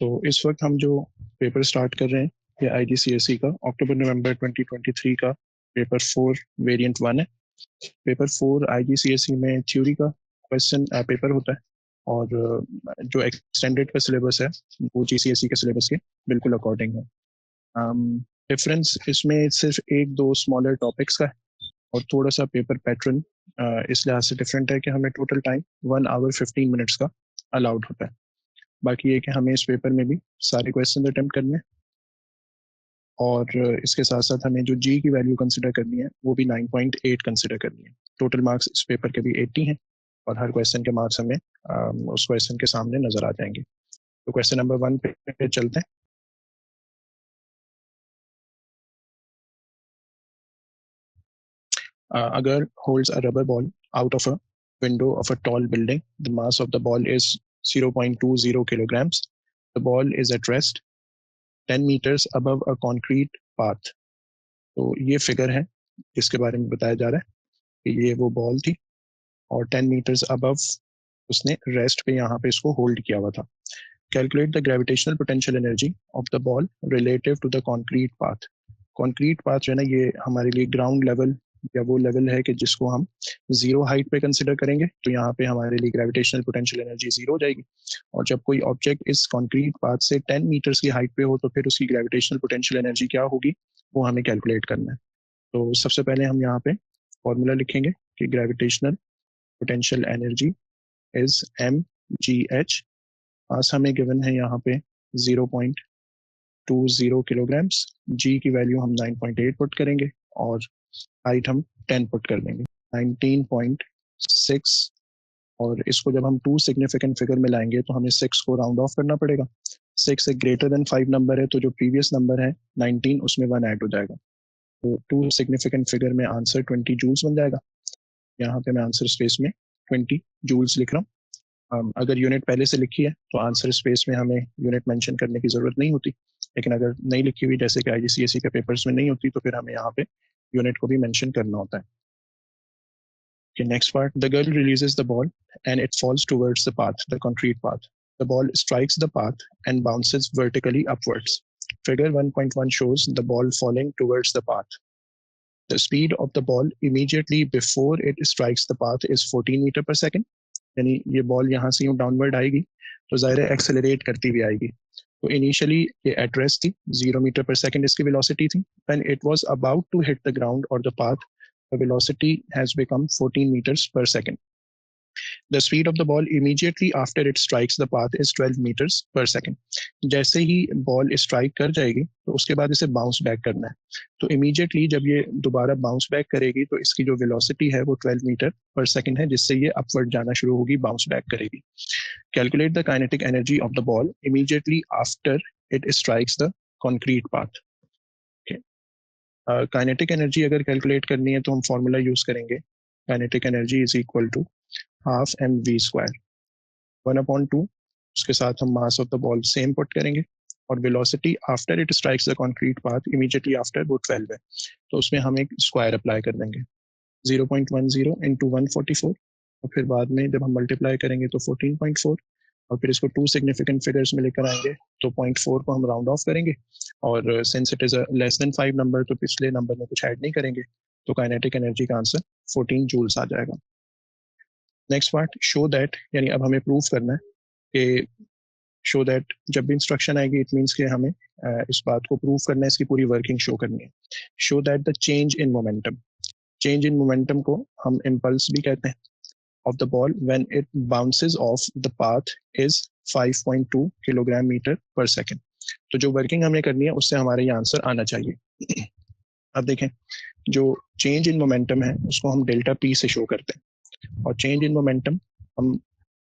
तो इस वक्त हम जो पेपर स्टार्ट कर रहे हैं ये IGCSE का अक्टूबर नवंबर 2023 का पेपर 4 वेरिएंट 1 है। पेपर 4 IGCSE में थ्योरी का क्वेश्चन पेपर होता है और जो एक्सटेंडेड का सिलेबस है वो GCSE के सिलेबस के बिल्कुल अकॉर्डिंग है। डिफरेंस इसमें सिर्फ एक दो स्मॉलर टॉपिक्स का है और थोड़ा सा पेपर पैटर्न इस लिहाज से डिफरेंट है कि हमें टोटल टाइम 1 आवर 15 मिनट्स का अलाउड होता है। बाकी ये कि हमें इस पेपर में भी सारे क्वेश्चन अटेम्प्ट करने हैं और इसके साथ साथ हमें जो जी की वैल्यू कंसिडर करनी है वो भी 9.8 कंसिडर करनी है। टोटल मार्क्स इस पेपर के भी 80 हैं और हर क्वेश्चन के मार्क्स हमें उस क्वेश्चन के सामने नजर आ जाएंगे। तो क्वेश्चन नंबर 1 पे चलते हैं। Agar holds a rubber ball out of a window of a tall building. The mass of the ball is 0.20 kilograms. The ball is at rest 10 meters above a concrete path. तो ये figure है जिसके बारे में बताया जा रहा है कि ये वो बॉल थी और 10 मीटर्स अबव उसने रेस्ट पे यहाँ पे इसको होल्ड किया हुआ था। Calculate the gravitational potential energy of the ball relative to the concrete path. Concrete path जो है ना ये हमारे लिए ग्राउंड लेवल या वो लेवल है कि जिसको हम जीरो हाइट पे कंसिडर करेंगे तो यहाँ पे हमारे लिए ग्रेविटेशनल पोटेंशियल एनर्जी जीरो हो जाएगी। और जब कोई ऑब्जेक्ट इस कॉन्क्रीट पाथ से 10 मीटर्स की हाइट पे हो तो फिर उसकी ग्रेविटेशनल पोटेंशियल एनर्जी क्या होगी वो हमें कैलकुलेट करना है। तो सबसे पहले हम यहाँ पे फॉर्मूला लिखेंगे कि gravitational potential energy is mgh। मास हमें गिवन है यहाँ पे 0.20 किलोग्राम्स। जी की वैल्यू हम 9.8 पुट करेंगे और हाइट हम 10 पुट कर देंगे 19.6। और इसको जब हम टू सिग्निफिकेंट फिगर में लाएंगे तो हमें 6 को राउंड ऑफ करना पड़ेगा। 6 एक ग्रेटर देन 5 नंबर है तो जो प्रीवियस नंबर है 19 उसमें 1 ऐड हो जाएगा। तो टू सिग्निफिकेंट फिगर में आंसर 20 जूल्स बन जाएगा। यहाँ पे मैं आंसर स्पेस में 20 जूल्स लिख रहा हूँ। अगर यूनिट पहले से लिखी है तो आंसर स्पेस में हमें यूनिट मेंशन करने की जरूरत नहीं होती, लेकिन अगर नहीं लिखी हुई जैसे कि IGCSE के पेपर्स में नहीं होती तो फिर हमें यहाँ पे यूनिट को भी मेंशन करना होता है। Okay, next part. The girl releases the ball and it falls towards the path, the concrete path. The ball strikes the path and bounces vertically upwards. Figure 1.1 shows the ball falling towards the path. The speed of the ball immediately before it strikes the path is 14 meter per second. यानी ये ball यहाँ से यूं downward आएगी तो जाहिर है accelerate करती हुई आएगी। तो इनिशियली ये एट रेस्ट थी, 0 मीटर पर सेकंड इसकी वेलोसिटी थी। When it was about to hit the ground और the path the velocity has become 14 meters per second. The speed of the ball immediately after it strikes the path is 12 meters per second. जैसे ही ball strike कर जाएगी तो उसके बाद इसे bounce back करना है। तो इमीडिएटली जब ये दोबारा बाउंस बैक करेगी तो इसकी जो वेलोसिटी है वो 12 मीटर पर सेकंड है, जिससे ये अपवर्ड जाना शुरू होगी, बाउंस बैक करेगी। Calculate the kinetic energy of the ball immediately after it strikes the concrete path. Kinetic energy अगर कैलकुलेट करनी है तो हम फॉर्मूला यूज करेंगे। Kinetic energy is equal to half mv², 1/2। उसके साथ हम mass of the ball same put करेंगे और velocity after it strikes the concrete path immediately after वो 12 है, तो उसमें हम एक स्क्वायर अप्लाई कर देंगे 0.10 इंटू 144 और फिर बाद में जब हम मल्टीप्लाई करेंगे तो 14.4 और फिर इसको टू सिग्निफिकेंट फिगर्स में लेकर आएंगे तो 0.4 को हम राउंड ऑफ करेंगे और since it is less than 5 number तो पिछले नंबर में कुछ ऐड नहीं करेंगे, तो काइनेटिक एनर्जी का आंसर 14 जूल्स आ जाएगा। नेक्स्ट पार्ट, शो दैट, यानी अब हमें प्रूफ करना है कि शो दैट जब भी इंस्ट्रक्शन आएगी इट मीन्स कि हमें इस बात को प्रूफ करना है, इसकी पूरी वर्किंग शो करनी है। Show that the change in momentum, change in momentum को हम इम्पल्स भी कहते हैं, of the ball when it bounces off the path is 5.2 kilogram metre per second. तो जो वर्किंग हमें करनी है उससे हमारे ये आंसर आना चाहिए। अब देखें, जो चेंज इन मोमेंटम है उसको हम डेल्टा पी से शो करते हैं और चेंज इन मोमेंटम हम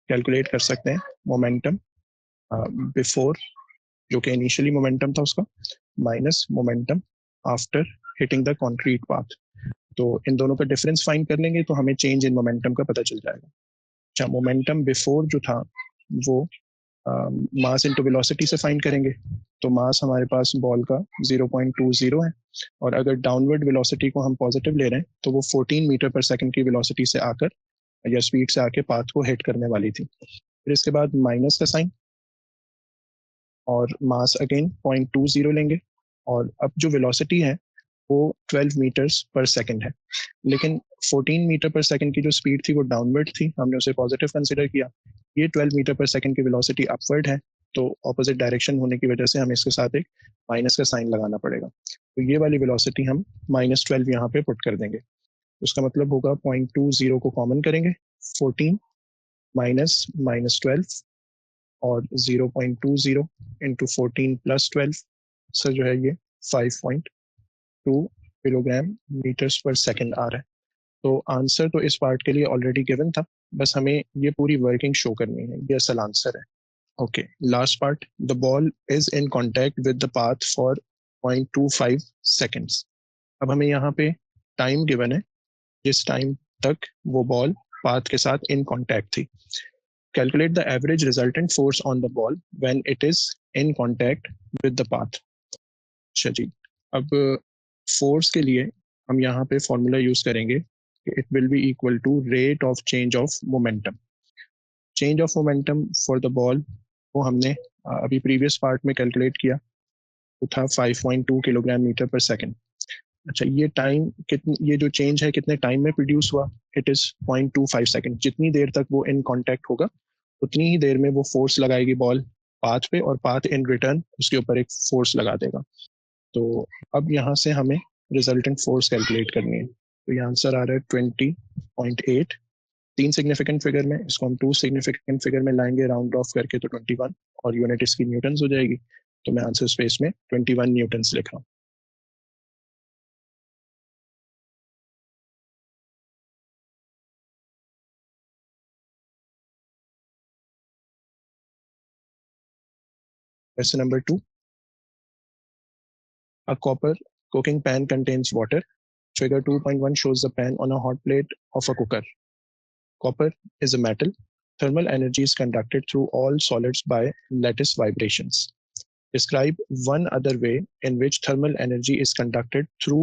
कैलकुलेट कर सकते हैं मोमेंटम बिफोर, जो कि इनिशियली मोमेंटम था उसका, minus momentum after hitting the concrete path. तो इन दोनों का डिफरेंस फाइंड कर लेंगे तो हमें चेंज इन मोमेंटम का पता चल जाएगा। अच्छा, मोमेंटम बिफोर जो था वो मास इनटू वेलोसिटी से फाइंड करेंगे, तो मास हमारे पास बॉल का 0.20 है और अगर डाउनवर्ड वेलोसिटी को हम पॉजिटिव ले रहे हैं तो वो 14 मीटर पर सेकंड की वेलोसिटी से आकर या स्पीड से आके पाथ को हिट करने वाली थी। फिर इसके बाद माइनस का साइन, और मास अगेन 0.20 लेंगे, और अब जो वेलोसिटी है वो 12 मीटर्स पर सेकंड है, लेकिन 14 मीटर पर सेकंड की जो स्पीड थी वो डाउनवर्ड थी, हमने उसे पॉजिटिव कंसिडर किया। ये 12 मीटर पर सेकंड की वेलोसिटी अपवर्ड है, तो ऑपोजिट डायरेक्शन होने की वजह से हमें इसके साथ एक माइनस का साइन लगाना पड़ेगा। तो ये वाली वेलोसिटी हम -12 यहाँ पे पुट कर देंगे। उसका मतलब होगा 0.20 को कॉमन करेंगे, 14 माइनस -12 और 0.20 इंटू 14 प्लस 12, सर जो है ये 5.2 किलोग्राम मीटर्स पर सेकंड आ रहा है। तो आंसर तो इस पार्ट के लिए ऑलरेडी गिवन था, बस हमें ये पूरी वर्किंग शो करनी है, ये असल आंसर है। Okay, last part, the ball is in contact with the path for 0.25 seconds. अब हमें यहाँ पे टाइम गिवन है, जिस टाइम तक वो बॉल पाथ के साथ इन कांटेक्ट थी। Calculate the average resultant force on the ball when it is in contact with the path. अच्छा जी, अब फोर्स के लिए हम यहाँ पे फॉर्मूला यूज करेंगे, it will be equal to rate of change of momentum. Change of momentum for the ball वो हमने अभी प्रीवियस पार्ट में कैलकुलेट किया, वो था 5.2 किलोग्राम मीटर पर सेकंड। अच्छा, ये टाइम कितनी, ये जो चेंज है कितने टाइम में प्रोड्यूस हुआ, इट इज 0.25 सेकंड। जितनी देर तक वो इन कांटेक्ट होगा उतनी ही देर में वो फोर्स लगाएगी बॉल पाथ पे, और पाथ इन रिटर्न उसके ऊपर एक फोर्स लगा देगा। तो अब यहाँ से हमें रिजल्टेंट फोर्स कैलकुलेट करनी है। तो ये आंसर आ रहा है 20.8। 3 सिग्निफिकेंट फिगर में, इसको हम 2 सिग्निफिकेंट फिगर में लाएंगे राउंड ऑफ करके, तो 21, और यूनिट इसकी न्यूटन्स हो जाएगी। तो मैं आंसर स्पेस में 21 न्यूटन्स लिख रहा हूँ। Question number 2, a copper cooking pan contains water. Figure 2.1 shows the pan on a hot plate of a cooker. Copper is a metal. Thermal energy is conducted through all solids by lattice vibrations. Describe one other way in which thermal energy is conducted through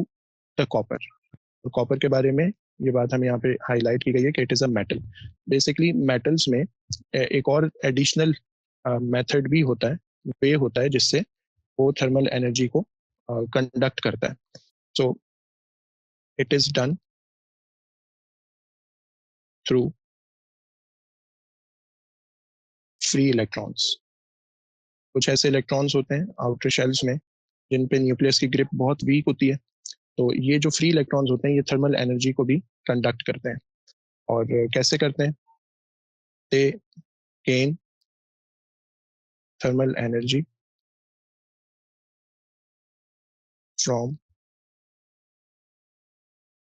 the copper. तो copper के बारे में ये बात हमें यहाँ पे highlight की गई है कि it is a metal. Basically metals में एक और एडिशनल मेथड भी होता है, वे होता है जिससे वो थर्मल एनर्जी को कंडक्ट करता है। So it is done through free electrons. कुछ ऐसे इलेक्ट्रॉन्स होते हैं आउटर शेल्स में जिन पे न्यूक्लियस की ग्रिप बहुत वीक होती है, तो ये जो फ्री इलेक्ट्रॉन्स होते हैं ये थर्मल एनर्जी को भी कंडक्ट करते हैं। और कैसे करते हैं, दे gain thermal energy from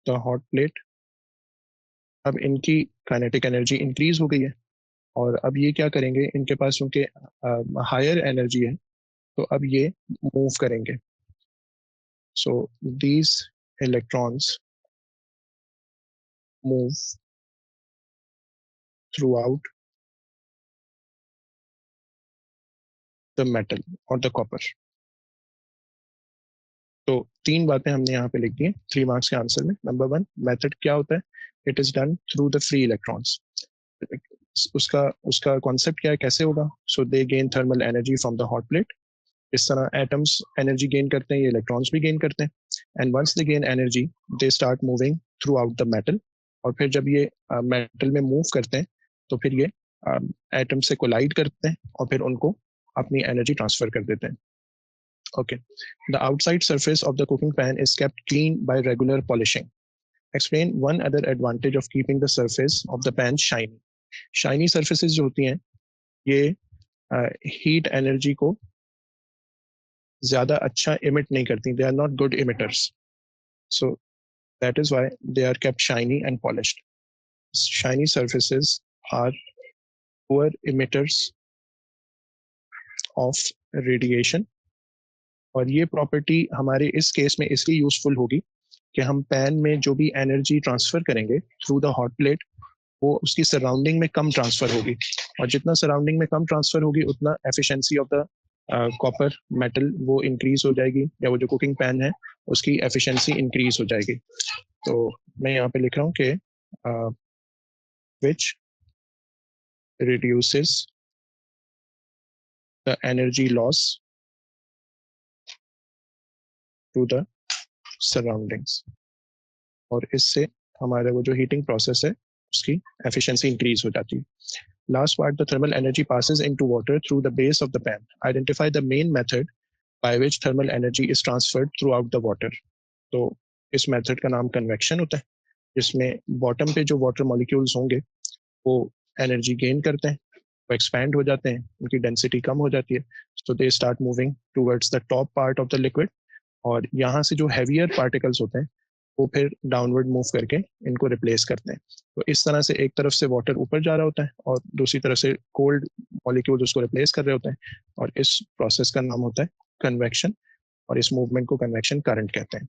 the hot plate. अब इनकी काइनेटिक एनर्जी इंक्रीज हो गई है, और अब ये क्या करेंगे, इनके पास क्योंकि हायर एनर्जी है, तो अब ये मूव करेंगे। So these electrons move through out the metal और द कॉपर। तो 3 बातें हमने यहाँ पे लिख दी हैं 3 मार्क्स के आंसर में। नंबर 1, मेथड क्या होता है, it is done through the free electrons. उसका उसका कॉन्सेप्ट क्या है, कैसे होगा, so they gain thermal energy from the hot plate. इस तरह एटम्स एनर्जी गेन करते हैं, ये इलेक्ट्रॉन्स भी गेन करते हैं, and once they gain energy they start moving throughout the metal. और फिर जब ये मेटल में मूव करते हैं तो फिर ये एटम से कोलाइड करते हैं और फिर उनको अपनी एनर्जी ट्रांसफर कर देते हैं। Okay. The outside surface of the cooking pan is kept clean by regular polishing. Explain one other advantage of keeping the surface of the pan shiny. Shiny surfaces जो होती हैं ये हीट एनर्जी को ज्यादा अच्छा इमिट नहीं करती, they are not good emitters. So that is why they are kept shiny and polished. Shiny surfaces are poor emitters of radiation, और ये प्रॉपर्टी हमारे इस केस में इसलिए यूजफुल होगी कि हम पैन में जो भी एनर्जी ट्रांसफर करेंगे थ्रू द हॉट प्लेट, वो उसकी सराउंडिंग में कम ट्रांसफर होगी, और जितना सराउंडिंग में कम ट्रांसफर होगी उतना efficiency of the copper metal वो इंक्रीज हो जाएगी, या वो जो कुकिंग पैन है उसकी एफिशिएंसी इंक्रीज हो जाएगी। तो मैं यहाँ पे लिख रहा हूँ कि which reduces the energy loss to the surroundings, और इससे हमारा वो जो हीटिंग प्रोसेस है उसकी एफिशिएंसी इंक्रीज हो जाती है. Last part, the thermal energy passes into water through the base of the pan. Identify the main method by which thermal energy is transferred throughout the water. तो इस method का नाम convection होता है, जिसमें बॉटम पे जो वाटर मॉलिक्यूल्स होंगे वो एनर्जी गेन करते हैं, वो एक्सपैंड हो जाते हैं, उनकी डेंसिटी कम हो जाती है, so they start moving towards the top part of the liquid, और यहाँ से जो हैवियर पार्टिकल्स होते हैं वो फिर डाउनवर्ड मूव करके इनको रिप्लेस करते हैं. तो इस तरह से एक तरफ से वाटर ऊपर जा रहा होता है और दूसरी तरफ से कोल्ड मॉलिक्यूल उसको रिप्लेस कर रहे होते हैं, और इस प्रोसेस का नाम होता है कन्वेक्शन, और इस मूवमेंट को कन्वेक्शन करंट कहते हैं.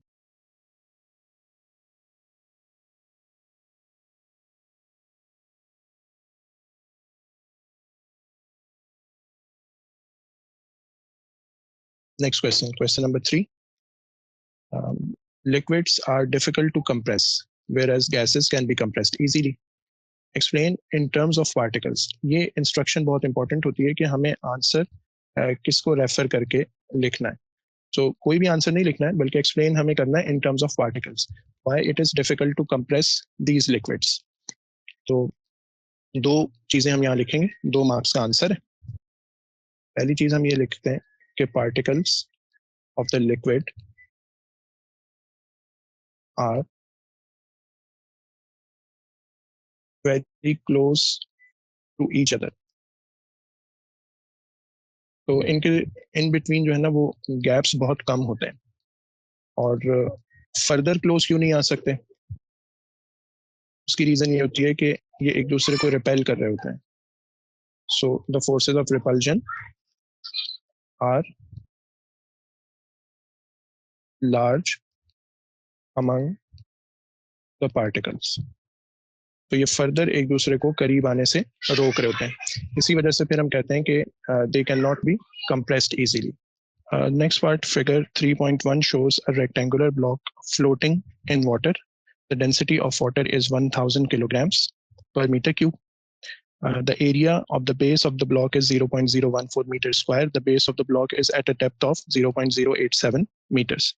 Next question, question number 3. Liquids are difficult to compress, whereas gases can be compressed easily. Explain in terms of particles. ये इंस्ट्रक्शन बहुत इंपॉर्टेंट होती है कि हमें आंसर किसको रेफर करके लिखना है. So कोई भी आंसर नहीं लिखना है, बल्कि एक्सप्लेन हमें करना है in terms of particles, why it is difficult to compress these liquids. तो दो चीजें हम यहाँ लिखेंगे, 2 मार्क्स का आंसर है. पहली चीज हम ये लिखते हैं कि particles of the liquid are very close to each other. तो इनके इन बिटवीन जो है ना वो गैप्स बहुत कम होते हैं, और फर्दर क्लोज क्यों नहीं आ सकते, उसकी रीजन ये होती है कि ये एक दूसरे को रिपेल कर रहे होते हैं. So the forces of repulsion are large among the particles. तो ये फर्दर एक दूसरे को करीब आने से रोक रहे होते हैं. इसी वजह से फिर हम कहते हैं कि they can not B compressed easily. Next part, figure 3.1 shows a rectangular block floating in water. The density of water is 1000 kilograms per meter cube. The area of the base of the block is 0.014 meters square. The base of the block is at a depth of 0.087 meters.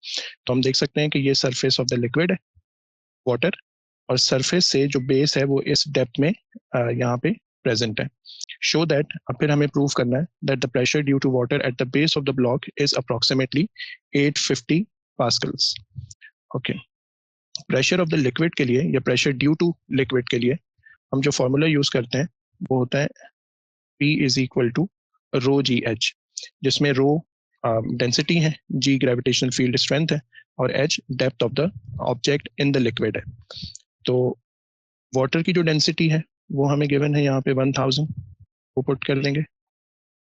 तो हम देख सकते हैं कि ये surface of the liquid है, water, और surface से जो बेस है वो इस डेप्थ में यहाँ पे प्रेजेंट है. शो दैट, अब फिर हमें प्रूव करना है that the pressure due to water at the base of the block is approximately 850 pascals. Okay, pressure of the liquid के लिए या प्रेशर ड्यू टू लिक्विड के लिए हम जो फॉर्मूला यूज करते हैं वो होता है P is equal to rho g h, जिसमें रो डेंसिटी है, जी ग्रेविटेशनल फील्ड स्ट्रेंथ है, और H depth of the object in the liquid है. तो वाटर की जो डेंसिटी है वो हमें गिवन है यहाँ पे 1000, वो पुट कर देंगे.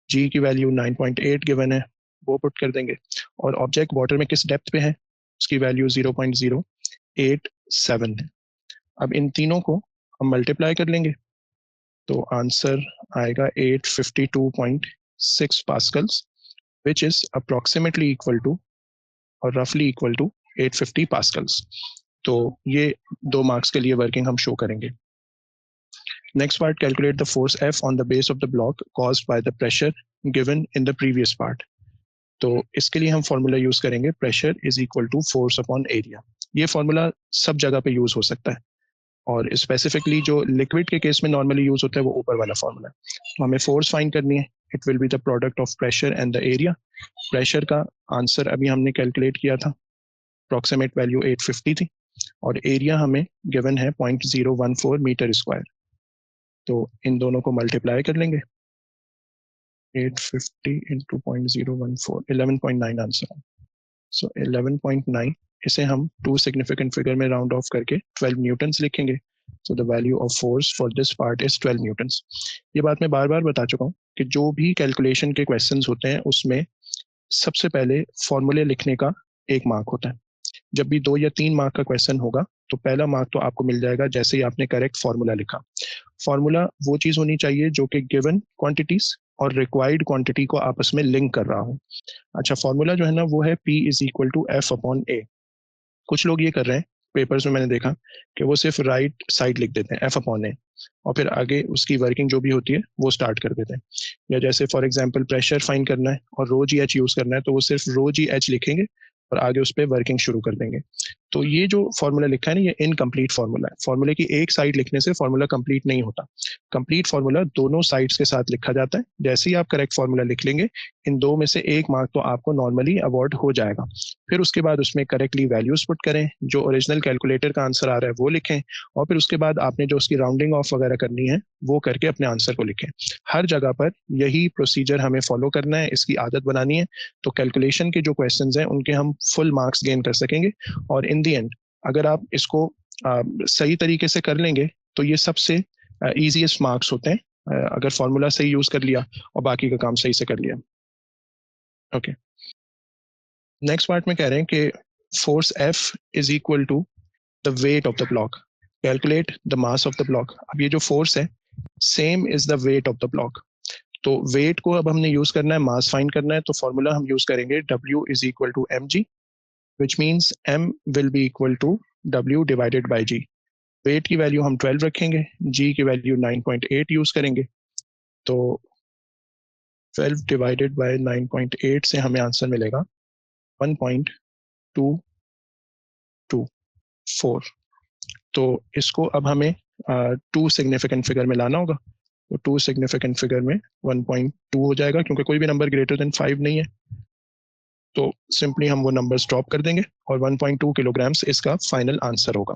जी की वैल्यू 9.8 गिवन है, वो पुट कर देंगे. और ऑब्जेक्ट वाटर में किस डेप्थ पे है, उसकी वैल्यू 0.087 है. अब इन तीनों को हम मल्टीप्लाई कर लेंगे तो आंसर आएगा 852.6 pascals, which is approximately equal to और रफली इक्वल टू 850 पास्कल्स. तो ये 2 मार्क्स के लिए वर्किंग हम शो करेंगे. Next part, calculate the force F on the base of the block caused by the pressure given in the previous part. तो इसके लिए हम फॉर्मूला यूज करेंगे pressure is equal to force upon area. ये formula सब जगह पे use हो सकता है, और स्पेसिफिकली जो लिक्विड के केस में नॉर्मली यूज होता है वो ऊपर वाला फॉर्मूला. तो हमें फोर्स फाइंड करनी है, it will be the product of pressure and the area. Pressure का आंसर अभी हमने कैलकुलेट किया था, अप्रोक्सीमेट वैल्यू 850 थी, और एरिया हमें गिवन है 0.014 मीटर स्क्वायर. तो इन दोनों को मल्टीप्लाई कर लेंगे, 850 इंटू 0.014, 11.9 आंसर है. सो 11.9, इसे हम 2 सिग्निफिकेंट फिगर में राउंड ऑफ करके 12 न्यूटन्स लिखेंगे. So the value of force for this part is 12 Newton's. ये बात मैं बार बार बता चुका हूँ कि जो भी कैलकुलेशन के क्वेश्चंस होते हैं उसमें सबसे पहले फॉर्मूले लिखने का 1 मार्क होता है. जब भी 2 या 3 मार्क का क्वेश्चन होगा तो पहला मार्क तो आपको मिल जाएगा जैसे ही आपने करेक्ट फॉर्मूला लिखा. फॉर्मूला वो चीज होनी चाहिए जो कि गिवन क्वांटिटीज और रिक्वायर्ड क्वांटिटी को आपस में लिंक कर रहा हो. अच्छा, फॉर्मूला जो है ना वो है P is equal to F upon A. कुछ लोग ये कर रहे हैं पेपर्स में मैंने देखा कि वो सिर्फ राइट साइड लिख देते हैं F/A, और फिर आगे उसकी वर्किंग जो भी होती है वो स्टार्ट कर देते हैं। या जैसे फॉर एग्जांपल प्रेशर फाइंड करना है और रो जी एच यूज करना है, तो वो सिर्फ रो जी एच लिखेंगे और आगे उस पर वर्किंग शुरू कर देंगे। तो ये जो फॉर्मूला लिखा है ना, ये इनकम्प्लीट फॉर्मूला है। फॉर्मूले की एक साइड लिखने से फॉर्मूला कंप्लीट नहीं होता। कंप्लीट फॉर्मूला दोनों साइड्स के साथ लिखा जाता है। जैसे ही आप करेक्ट फॉर्मूला लिख लेंगे, इन दो में से एक मार्क तो आपको नॉर्मली अवार्ड हो जाएगा। फिर उसके बाद उसमें करेक्टली वैल्यूज पुट करें, जो ओरिजिनल कैलकुलेटर का आंसर आ रहा है वो लिखें, और फिर उसके बाद आपने जो उसकी राउंडिंग ऑफ वगैरह करनी है वो करके अपने आंसर को लिखें। हर जगह पर यही प्रोसीजर हमें फॉलो करना है, इसकी आदत बनानी है, तो कैलकुलेशन के जो क्वेश्चंस हैं उनके हम फुल मार्क्स गेन कर सकेंगे। और इन दी एंड अगर आप इसको सही तरीके से कर लेंगे तो ये सबसे ईजीएस्ट मार्क्स होते हैं, अगर फॉर्मूला सही यूज कर लिया और बाकी का काम सही से कर लिया। ओके, नेक्स्ट पार्ट में कह रहे हैं कि force F is equal to the weight of the block, calculate the mass of the block. अब ये जो फोर्स है same is the weight of the block. तो वेट को अब हमने यूज करना है, मास फाइंड करना है, तो फॉर्मूला हम यूज करेंगे W is equal to mg, which means m will be equal to w divided by g। Weight की वैल्यू हम 12 रखेंगे, g की वैल्यू 9.8 यूज करेंगे, तो 12 डिवाइडेड बाय 9.8 से हमें आंसर मिलेगा 1.224। तो इसको अब हमें टू सिग्निफिकेंट फिगर में लाना होगा, तो टू सिग्निफिकेंट फिगर में 1.2 हो जाएगा, क्योंकि कोई भी नंबर ग्रेटर देन 5 नहीं है, तो सिंपली हम वो नंबर ड्रॉप कर देंगे और 1.2 किलोग्राम्स इसका फाइनल आंसर होगा।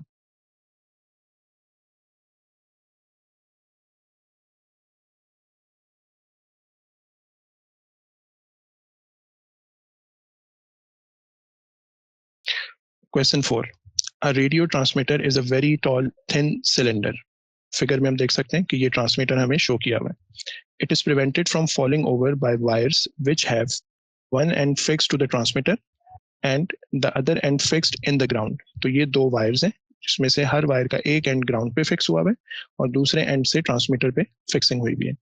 Question 4, a radio transmitter is a very tall thin cylinder. Figure में हम देख सकते हैं कि ये ट्रांसमीटर हमें शो किया हुआ है। It is prevented from falling over by wires which have one end fixed to the transmitter and the other end fixed in the ground. तो ये दो वायर्स हैं जिसमें से हर वायर का एक एंड ग्राउंड पे फिक्स हुआ है और दूसरे एंड से ट्रांसमीटर पे फिक्सिंग हुई भी है।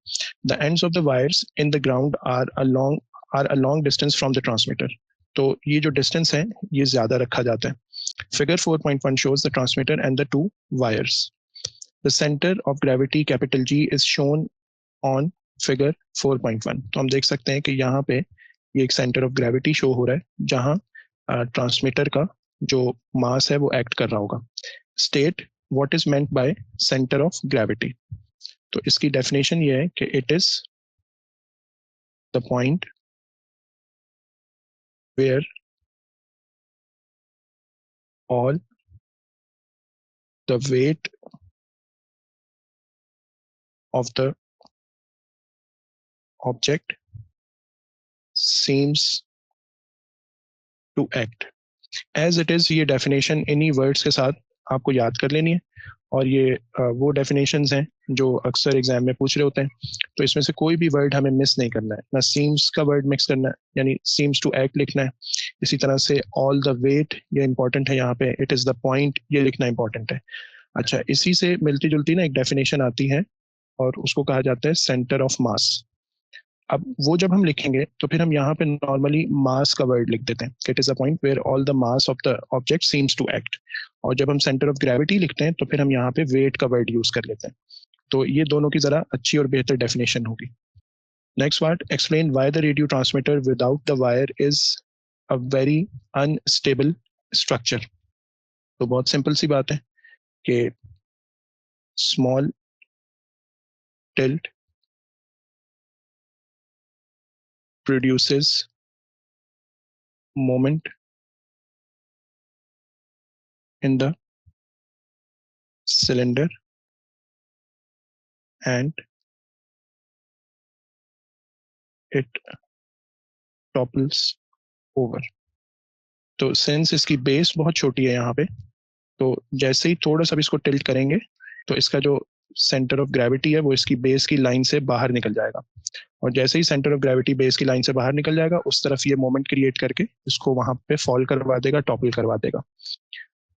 The ends of the wires in the ground are a long distance from the transmitter. तो ये जो डिस्टेंस है ये ज्यादा रखा जाता है। Figure 4.1 shows the transmitter and the two wires. The center of gravity capital G is shown on figure 4.1। तो हम देख सकते हैं कि यहाँ पे ये एक सेंटर ऑफ ग्रेविटी शो हो रहा है जहां ट्रांसमीटर का जो मास है वो एक्ट कर रहा होगा। State what is meant by centre of gravity. तो इसकी डेफिनेशन ये है कि it is the point where all the weight of the object seems to act as it is। ये डेफिनेशन इन्हीं वर्ड्स के साथ आपको याद कर लेनी है, और ये वो डेफिनेशंस हैं जो अक्सर एग्जाम में पूछ रहे होते हैं। तो इसमें से कोई भी वर्ड हमें मिस नहीं करना है, ना सीम्स का वर्ड मिक्स करना है, यानी सीम्स टू एक्ट लिखना है। इसी तरह से ऑल द वेट ये इंपॉर्टेंट है, यहाँ पे इट इज द पॉइंट ये लिखना इंपॉर्टेंट है। अच्छा, इसी से मिलती जुलती ना एक डेफिनेशन आती है और उसको कहा जाता है सेंटर ऑफ मास। अब वो जब हम लिखेंगे तो फिर हम यहाँ पे नॉर्मली मास का वर्ड लिख देते हैं, it is a point where all the mass of the object seems to act. और जब हम सेंटर ऑफ ग्रेविटी लिखते हैं तो फिर हम यहाँ पे वेट का वर्ड यूज कर लेते हैं। तो ये दोनों की जरा अच्छी और बेहतर डेफिनेशन होगी। Next part, explain why the radio transmitter without the wire is a very unstable structure. तो बहुत सिंपल सी बात है कि small tilt produces moment in the cylinder and it topples over। तो सिंस इसकी बेस बहुत छोटी है यहाँ पे, तो जैसे ही थोड़ा सा भी इसको टिल्ट करेंगे तो इसका जो सेंटर ऑफ ग्रेविटी है वो इसकी बेस की लाइन से बाहर निकल जाएगा, और जैसे ही सेंटर ऑफ ग्रेविटी बेस की लाइन से बाहर निकल जाएगा उस तरफ ये मोमेंट क्रिएट करके इसको वहां पे फॉल करवा देगा, टॉपल करवा देगा।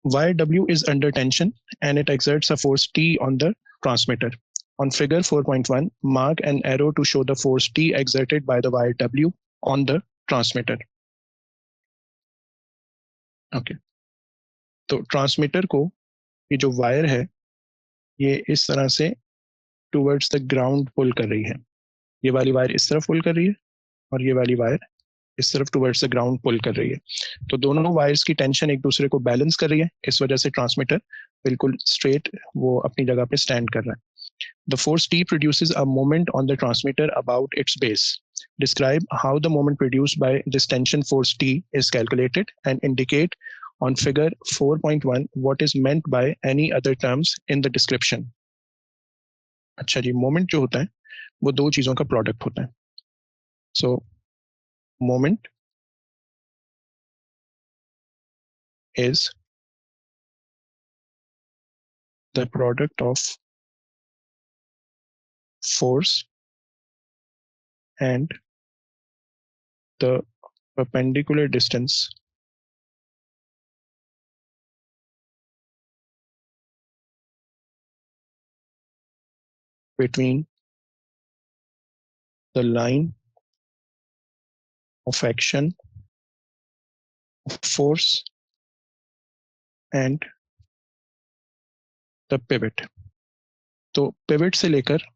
Wire W is under tension and it exerts a force T on the transmitter. On figure 4.1, mark an arrow to show the force T exerted by the wire W on the transmitter. Okay. तो transmitter को ये जो wire है ये इस तरह से towards the ground पुल कर रही है। ये वाली वायर इस तरफ पुल कर रही है और ये वाली वायर इस तरफ टूवर्ड्स द ग्राउंड पुल कर रही है। तो दोनों वायर्स की टेंशन एक दूसरे को बैलेंस कर रही है, इस वजह से ट्रांसमीटर बिल्कुल स्ट्रेट वो अपनी जगह पे स्टैंड कर रहा है। The force T produces a moment on the transmitter about its base. Describe how the moment produced by this tension force T is calculated and indicate on figure 4.1 what is meant by any other terms in the description. अच्छा जी, moment जो होता है वो दो चीजों का product होता है। सो moment is the product of force and the perpendicular distance between the line of action of force and the pivot. तो पिवट से लेकर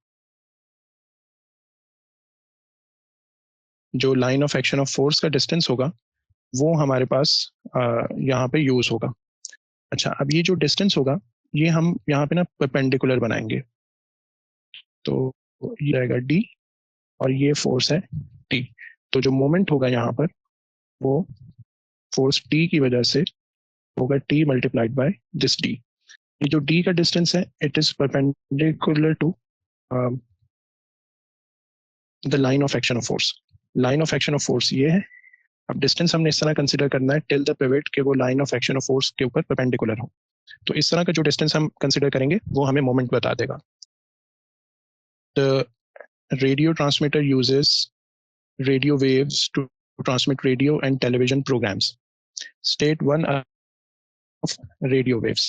जो line of action of force का डिस्टेंस होगा वो हमारे पास यहाँ पे यूज होगा। अच्छा, अब ये जो डिस्टेंस होगा ये हम यहाँ पे ना परपेंडिकुलर बनाएंगे। तो ये रहेगा डी और ये फोर्स है टी। तो जो मोमेंट होगा यहाँ पर वो फोर्स टी की वजह से होगा T multiplied by this D. ये जो डी का डिस्टेंस है it is perpendicular to the line of action of force. Line of action of force ये है। अब डिस्टेंस हमने इस तरह कंसिडर करना है टिल द पिवट के वो line of action of force के ऊपर परपेंडिकुलर हो। तो इस तरह का जो डिस्टेंस हम कंसिडर करेंगे वो हमें मोमेंट बता देगा। The radio transmitter uses radio waves to transmit radio and television programs. State one of radio waves.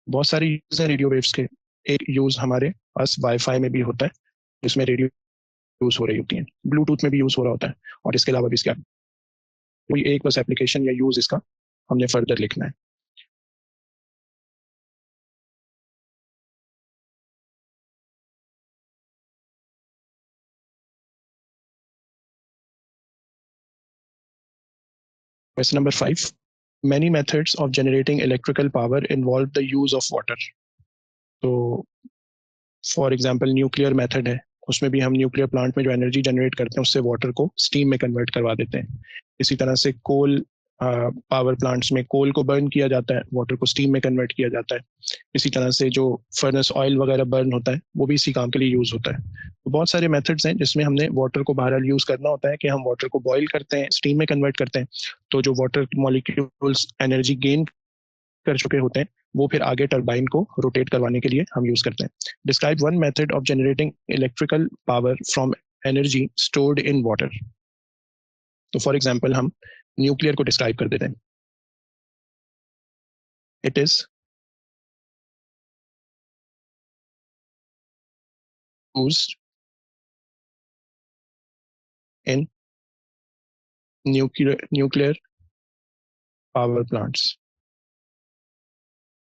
बहुत सारे यूज है रेडियो वेव्स के। एक यूज हमारे पास वाईफाई में भी होता है जिसमें रेडियो यूज हो रही होती है, ब्लूटूथ में भी यूज हो रहा होता है, और इसके अलावा भी इसका कोई एक बस एप्लीकेशन या यूज इसका हमने फर्दर लिखना है। Question number 5. Many methods of generating electrical power involve the use of water. तो फॉर एग्जांपल न्यूक्लियर मेथड है, उसमें भी हम न्यूक्लियर प्लांट में जो एनर्जी जनरेट करते हैं उससे वाटर को स्टीम में कन्वर्ट करवा देते हैं। इसी तरह से कोल पावर प्लांट्स में कोल को बर्न किया जाता है, वाटर को स्टीम में कन्वर्ट किया जाता है। इसी तरह से जो फर्नेस ऑयल वगैरह बर्न होता है वो भी इसी काम के लिए यूज होता है। तो बहुत सारे मेथड्स हैं जिसमें हमने वाटर को बहरहाल यूज करना होता है कि हम वाटर को बॉईल करते हैं, स्टीम में कन्वर्ट करते हैं। तो जो वाटर मॉलिक्यूल्स एनर्जी गेन कर चुके होते हैं वो फिर आगे टरबाइन को रोटेट करवाने के लिए हम यूज करते हैं। Describe one method of generating electrical power from energy stored in water. तो फॉर एग्जांपल हम न्यूक्लियर को डिस्क्राइब कर देते हैं। It is used in nuclear power plants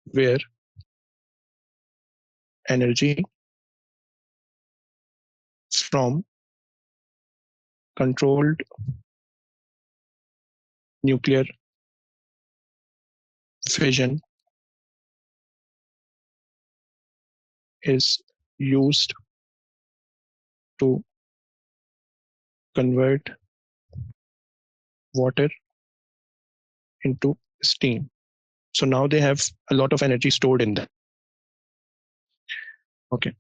where energy from controlled nuclear fission is used to convert water into steam. So now they have a lot of energy stored in them. Okay.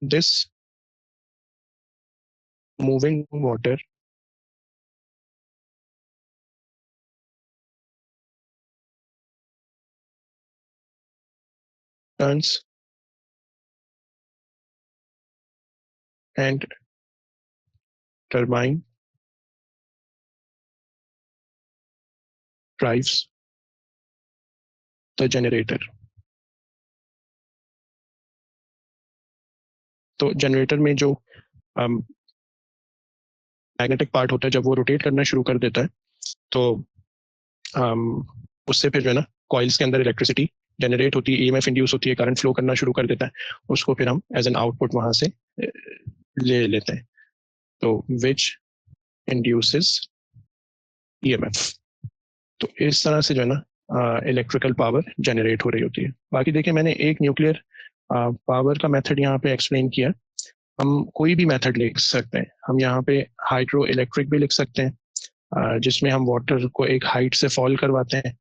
This moving water turns and turbine drives the generator. तो generator में जो magnetic part होता है जब वो rotate करना शुरू कर देता है तो उससे फिर जो है ना कॉइल्स के अंदर इलेक्ट्रिसिटी जनरेट होती है, ईएमएफ इंड्यूस होती है, करंट फ्लो करना शुरू कर देता है, उसको फिर हम एज एन आउटपुट वहां से ले लेते हैं, तो विच इंड्यूसेस ईएमएफ। तो इस तरह से जो है ना इलेक्ट्रिकल पावर जनरेट हो रही होती है। बाकी देखिए मैंने एक न्यूक्लियर पावर का मेथड यहाँ पे एक्सप्लेन किया, हम कोई भी मेथड लिख सकते हैं, हम यहाँ पे हाइड्रो इलेक्ट्रिक भी लिख सकते हैं जिसमें हम वाटर को एक हाइट से फॉल करवाते हैं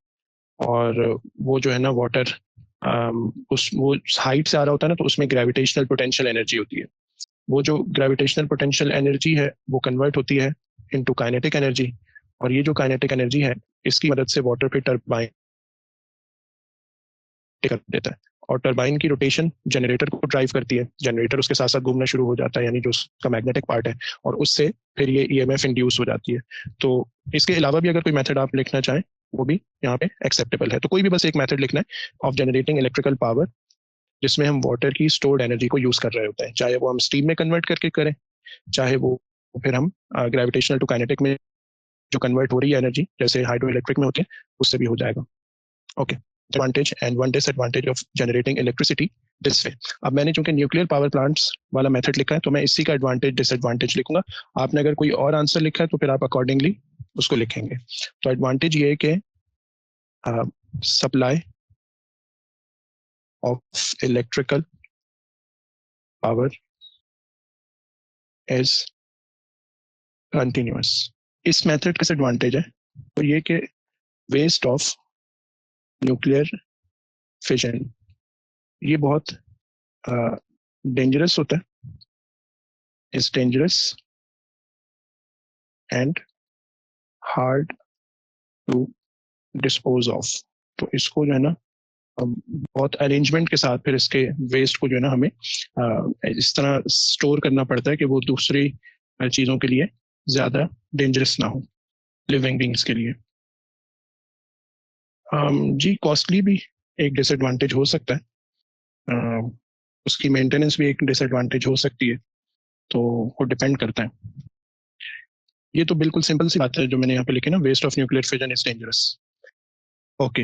और वो जो है ना वाटर उस वो हाइट से आ रहा होता है ना, तो उसमें ग्रेविटेशनल पोटेंशियल एनर्जी होती है, वो जो ग्रेविटेशनल पोटेंशियल एनर्जी है वो कन्वर्ट होती है इनटू काइनेटिक एनर्जी, और ये जो काइनेटिक एनर्जी है इसकी मदद से वाटर पे टरबाइन कर देता है, और टरबाइन की रोटेशन जनरेटर को ड्राइव करती है, जनरेटर उसके साथ साथ घूमना शुरू हो जाता है, यानी जो उसका मैग्नेटिक पार्ट है, और उससे फिर ये ईएमएफ इंड्यूस हो जाती है। तो इसके अलावा भी अगर कोई मेथड आप लिखना चाहें वो भी यहाँ पे एक्सेप्टेबल है, तो कोई भी बस एक मेथड लिखना है ऑफ जनरेटिंग इलेक्ट्रिकल पावर जिसमें हम वाटर की स्टोर्ड एनर्जी को यूज कर रहे होते हैं, चाहे वो हम स्टीम में कन्वर्ट करके करें, चाहे वो फिर हम ग्रेविटेशनल टू काइनेटिक में जो कन्वर्ट हो रही है एनर्जी जैसे हाइड्रो इलेक्ट्रिक में होती है उससे भी हो जाएगा। Okay, advantage and one disadvantage of generating electricity this way. अब मैंने चूंकि न्यूक्लियर पावर प्लांट्स वाला मेथड लिखा है तो मैं इसी का एडवांटेज डिसएडवांटेज लिखूंगा, आपने अगर कोई और आंसर लिखा है तो फिर आप अकॉर्डिंगली उसको लिखेंगे। तो एडवांटेज ये है कि supply of electrical power is continuous. इस मेथड का एडवांटेज है तो ये कि वेस्ट ऑफ न्यूक्लियर फिजन ये बहुत डेंजरस होता है, is dangerous and hard to dispose of. तो इसको जो है ना बहुत अरेंजमेंट के साथ फिर इसके वेस्ट को जो है ना हमें इस तरह स्टोर करना पड़ता है कि वो दूसरी चीज़ों के लिए ज़्यादा डेंजरस ना हो, लिविंग बींग्स के लिए। जी कॉस्टली भी एक डिसएडवांटेज हो सकता है, उसकी मेंटेनेंस भी एक डिसएडवांटेज हो सकती है, तो वो डिपेंड करता है। ये तो बिल्कुल सिंपल सी बात है जो मैंने यहाँ पे लिखी ना, waste of nuclear fission is dangerous. Okay,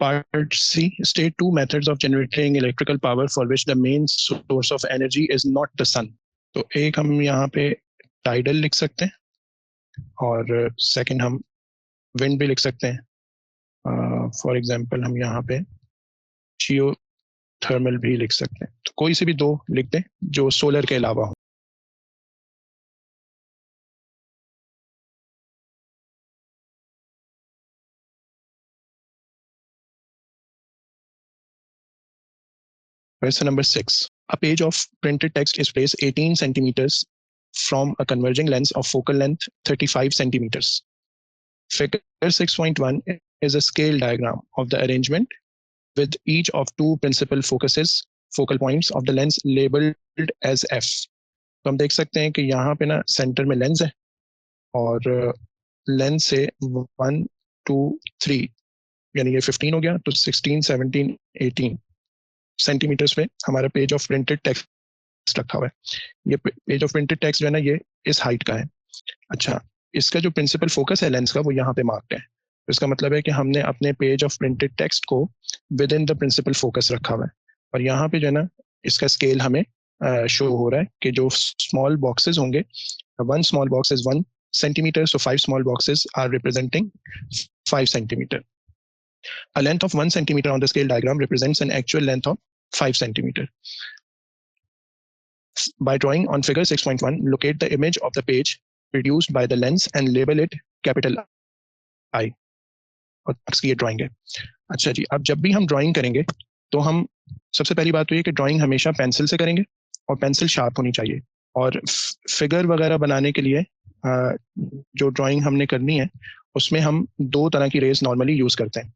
part C, state two methods of generating electrical power for which the main source of energy is not the sun. तो एक हम यहाँ पे टाइडल लिख सकते हैं और सेकंड हम विंड भी लिख सकते हैं, फॉर एग्जांपल हम यहाँ पे जियो थर्मल भी लिख सकते हैं, तो कोई से भी दो लिख दें जो सोलर के अलावा हो। Question number 6. A page of printed text is placed 18 centimeters from a converging lens of focal length 35 centimeters. Figure 6.1 is a scale diagram of the arrangement with each of two principal focal points of the lens labeled as F. तो हम देख सकते हैं कि यहाँ पे ना centre में लेंस है और लेंस से 1 2 3 यानी ये 15 हो गया, तो 16 17 18 सेंटीमीटर्स पे हमारा पेज ऑफ प्रिंटेड टेक्स्ट रखा हुआ है। ये पेज ऑफ प्रिंटेड टेक्स्ट जो है ना ये इस हाइट का है। अच्छा, इसका जो प्रिंसिपल फोकस है लेंस का वो यहाँ पे मार्क्ड है, तो इसका मतलब है कि हमने अपने पेज ऑफ प्रिंटेड टेक्स्ट को within the principal focus रखा हुआ है, और यहाँ पे जो है ना इसका स्केल हमें शो हो रहा है कि जो स्मॉल बॉक्सेस होंगे, 1 small box is 1 centimeter, so 5 small boxes are representing 5 centimeter. A length of 1 centimeter on the scale diagram represents an actual length of 5 centimeter. By drawing on figure 6.1, locate the image of the page produced by the lens and label it capital I. और इसकी ये drawing है। अच्छा जी, अब जब भी हम ड्राइंग करेंगे तो हम सबसे पहली बात तो ये कि ड्राइंग हमेशा पेंसिल से करेंगे और पेंसिल शार्प होनी चाहिए, और फिगर वगैरह बनाने के लिए जो ड्राइंग हमने करनी है उसमें हम 2 तरह की रेज नॉर्मली यूज करते हैं।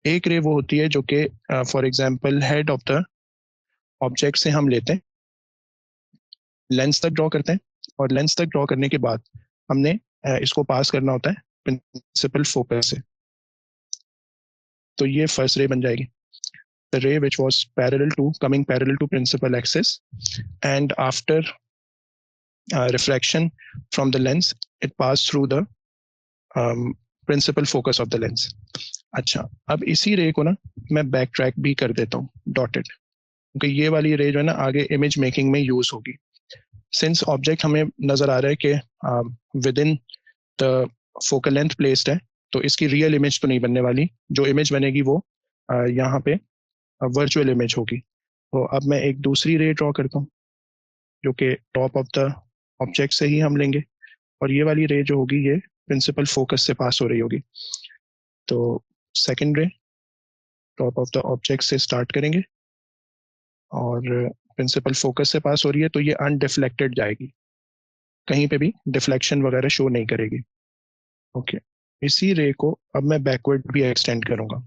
एक रे वो होती है जो कि for example head of the object से हम लेते हैं, लेंस तक ड्रॉ करते हैं, और लेंस तक ड्रॉ करने के बाद हमने इसको पास करना होता है प्रिंसिपल फोकस से, तो ये फर्स्ट रे बन जाएगी, the ray which was coming parallel to principal axis, and after refraction from the lens, it pass through the principal focus of the lens. अच्छा, अब इसी रे को ना मैं बैक ट्रैक भी कर देता हूँ डॉटेड, क्योंकि ये वाली रे जो है ना आगे इमेज मेकिंग में यूज होगी. सिंस ऑब्जेक्ट हमें नजर आ रहा है कि with in the focal length placed है, तो इसकी रियल इमेज तो नहीं बनने वाली. जो इमेज बनेगी वो यहाँ पे वर्चुअल इमेज होगी. तो अब मैं एक दूसरी रे ड्रॉ करता हूँ जो कि टॉप ऑफ द ऑब्जेक्ट से ही हम लेंगे, और ये वाली रे जो होगी ये प्रिंसिपल फोकस से पास हो रही होगी. तो सेकेंड रे टॉप ऑफ द ऑब्जेक्ट से स्टार्ट करेंगे और प्रिंसिपल फोकस से पास हो रही है, तो ये अनडिफ्लेक्टेड जाएगी, कहीं पे भी डिफ्लेक्शन वगैरह शो नहीं करेगी. ओके, इसी रे को अब मैं बैकवर्ड भी एक्सटेंड करूंगा.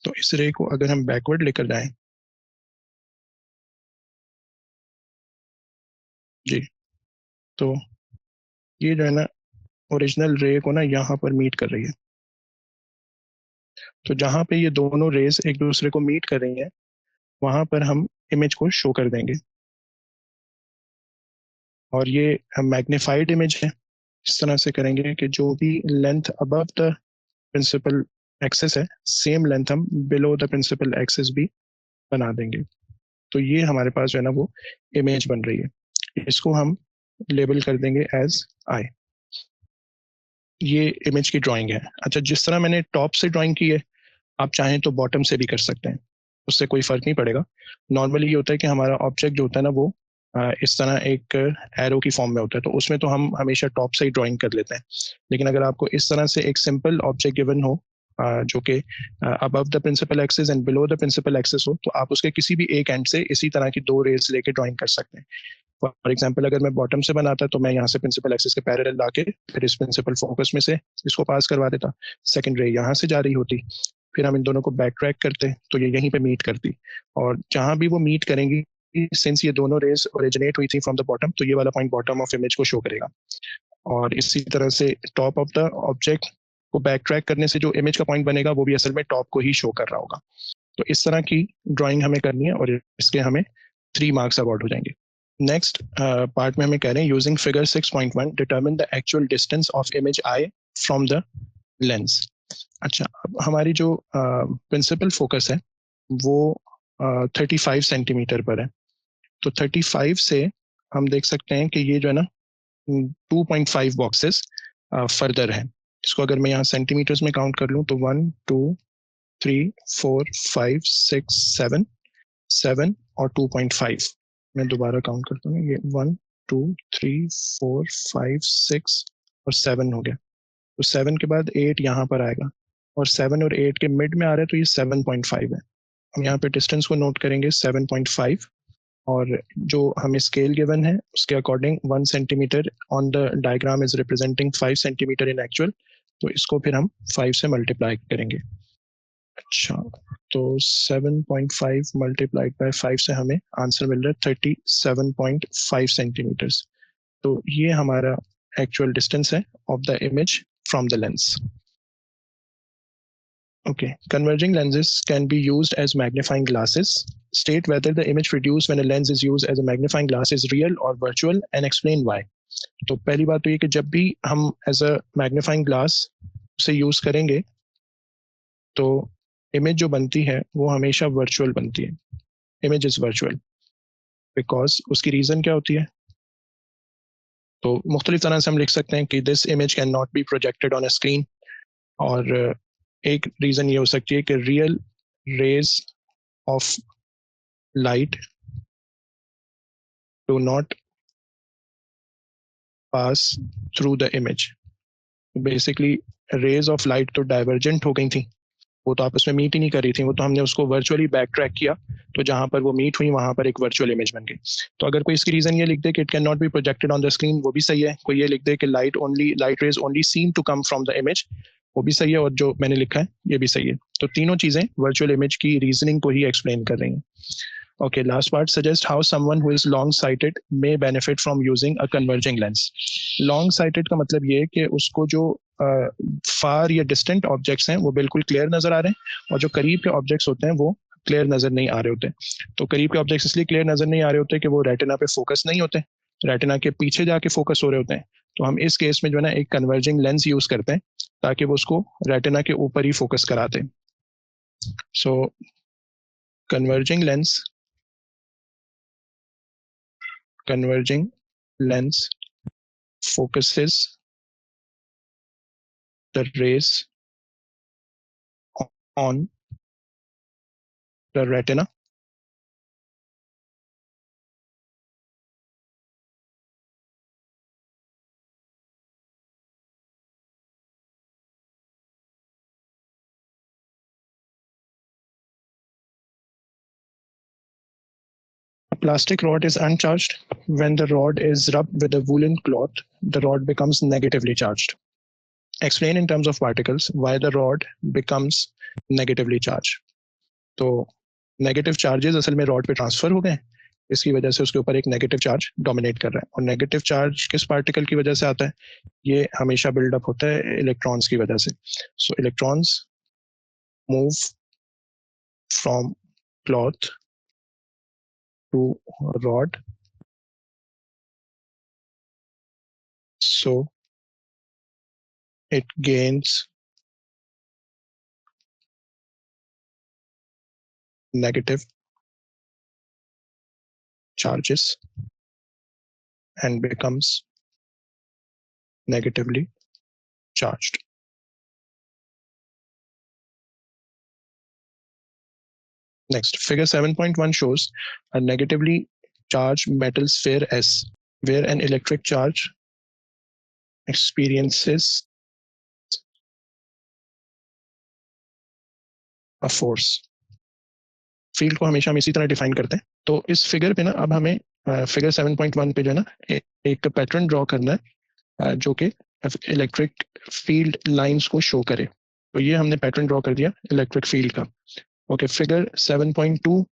तो इस रे को अगर हम बैकवर्ड लेकर जाएं, जी, तो ये जो है ना ओरिजिनल रे को ना यहाँ पर मीट कर रही है. तो जहाँ पे ये दोनों रेज एक दूसरे को मीट कर रही हैं, वहां पर हम इमेज को शो कर देंगे. और ये मैग्नीफाइड इमेज है. इस तरह से करेंगे कि जो भी length above the principal axis है, सेम लेंथ हम बिलो द प्रिंसिपल एक्सिस भी बना देंगे. तो ये हमारे पास जो है ना वो इमेज बन रही है. इसको हम लेबल कर देंगे एज आई. ये इमेज की ड्राइंग है. अच्छा, जिस तरह मैंने टॉप से ड्राइंग की है, आप चाहें तो बॉटम से भी कर सकते हैं, उससे कोई फर्क नहीं पड़ेगा. नॉर्मली ये होता है कि हमारा ऑब्जेक्ट जो होता है ना वो इस तरह एक एरो की फॉर्म में होता है, तो उसमें तो हम हमेशा टॉप से ही ड्राइंग कर लेते हैं. लेकिन अगर आपको इस तरह से एक सिंपल ऑब्जेक्ट गिवन हो जो कि above the principal axis and below the principal axis हो, तो आप उसके किसी भी एक एंड से इसी तरह की दो रेज लेके ड्राइंग कर सकते हैं. फॉर एग्जाम्पल, अगर मैं बॉटम से बनाता तो मैं यहाँ से प्रिंसिपल एक्सिस के पैरेलल लाके फिर इस प्रिंसिपल फोकस में से इसको पास करवा देता. सेकंड रे यहाँ से जा रही होती, फिर हम इन दोनों को बैक ट्रैक करते तो ये यहीं पे मीट करती. और जहां भी वो मीट करेंगी, सिंस ये दोनों रेज ओरिजिनेट हुई थी फ्रॉम द बॉटम, तो ये वाला पॉइंट बॉटम ऑफ इमेज को शो करेगा. और इसी तरह से टॉप ऑफ द ऑब्जेक्ट को बैक ट्रैक करने से जो इमेज का पॉइंट बनेगा वो भी असल में टॉप को ही शो कर रहा होगा. तो इस तरह की ड्राइंग हमें करनी है और इसके हमें 3 मार्क्स अवार्ड हो जाएंगे. नेक्स्ट पार्ट में हमें कह रहे हैं using figure 6.1 determine the actual distance of image I from the lens. अच्छा, अब हमारी जो प्रिंसिपल फोकस है वो 35 सेंटीमीटर पर है. तो 35 से हम देख सकते हैं कि ये जो है ना 2.5 बॉक्सेस फर्दर है. इसको अगर मैं यहाँ सेंटीमीटर्स में काउंट कर लूँ तो 1 2 3 4 5 6 7 और 2.5. मैं दोबारा काउंट करता हूँ, ये 1 2 3 4 5 6 और 7 हो गया. तो 7 के बाद 8 यहाँ पर आएगा, और 7 और 8 के मिड में आ रहा है, तो ये 7.5 है. हम यहाँ पे डिस्टेंस को नोट करेंगे 7.5, और जो हमें स्केल गिवन है उसके according 1 centimetre on the diagram is representing 5 centimetre in actual. तो इसको फिर हम 5 से मल्टीप्लाई करेंगे. अच्छा, तो 7.5 मल्टीप्लाइड बाय 5 से हमें आंसर मिल रहा है 37.5 सेंटीमीटर्स. तो ये हमारा एक्चुअल डिस्टेंस है of the image from the lens. Okay, converging lenses can be used as magnifying glasses. State whether the image produced when a lens is used as a magnifying glass is real or virtual and explain why. तो पहली बात तो ये कि जब भी हम as a magnifying glass से यूज करेंगे तो इमेज जो बनती है वो हमेशा वर्चुअल बनती है. इमेज इज वर्चुअल बिकॉज उसकी रीजन क्या होती है? तो मुख्तलिफ तरह से हम लिख सकते हैं कि this image can not be projected on a screen, और एक रीजन ये हो सकती है कि real rays of light do not pass through the image. Basically rays of light तो डाइवर्जेंट हो गई थी, वो तो आपस में मीट ही नहीं कर रही थी, वो तो हमने उसको वर्चुअली बैक ट्रैक किया, तो जहां पर वो मीट हुई वहां पर एक वर्चुअल इमेज बन गई. तो अगर कोई इसकी रीजन ये लिख दे कि it can not be projected on the screen, वो भी सही है. कोई ये लिख दे कि light rays only seem to come from the image, वो भी सही है. और जो मैंने लिखा है ये भी सही है. तो तीनों चीजें वर्चुअल इमेज की रीजनिंग को ही एक्सप्लेन कर रही हैं. Okay, last part, suggest how someone who is long-sighted may benefit from using a converging lens. Long-sighted का मतलब ये है कि उसको जो फार या डिस्टेंट ऑब्जेक्ट्स हैं वो बिल्कुल क्लियर नजर आ रहे हैं, और जो करीब के ऑब्जेक्ट्स होते हैं वो क्लियर नजर नहीं आ रहे होते. तो करीब के ऑब्जेक्ट्स इसलिए क्लियर नजर नहीं आ रहे होते कि वो रेटिना पे फोकस नहीं होते, रेटिना के पीछे जाके फोकस हो रहे होते हैं, तो हम इस केस में जो है ना एक कन्वर्जिंग लेंस यूज करते हैं ताकि वो उसको रेटिना के ऊपर ही फोकस कराते हैं. So converging lens focuses the rays on the retina. A plastic rod is uncharged. When the rod is rubbed with a woolen cloth, the rod becomes negatively charged. Explain in terms of particles why the rod becomes negatively charged. तो negative charges असल में rod पे transfer हो गए, इसकी वजह से उसके ऊपर एक नेगेटिव चार्ज डोमिनेट कर रहा है. और नेगेटिव चार्ज किस पार्टिकल की वजह से आता है? ये हमेशा बिल्डअप होता है इलेक्ट्रॉन्स की वजह से. सो electrons move from cloth to rod, so it gains negative charges and becomes negatively charged. Next, figure 7.1 shows a negatively charged metal sphere S, where an electric charge experiences a force. Field को हमेशा हम इसी तरह define करते हैं. तो इस figure पे ना अब हमें फिगर 7.1 पे जो है ना एक पैटर्न ड्रॉ करना है जो कि इलेक्ट्रिक फील्ड लाइंस को शो करे. तो ये हमने पैटर्न ड्रॉ कर दिया इलेक्ट्रिक फील्ड का. Okay, figure 7.2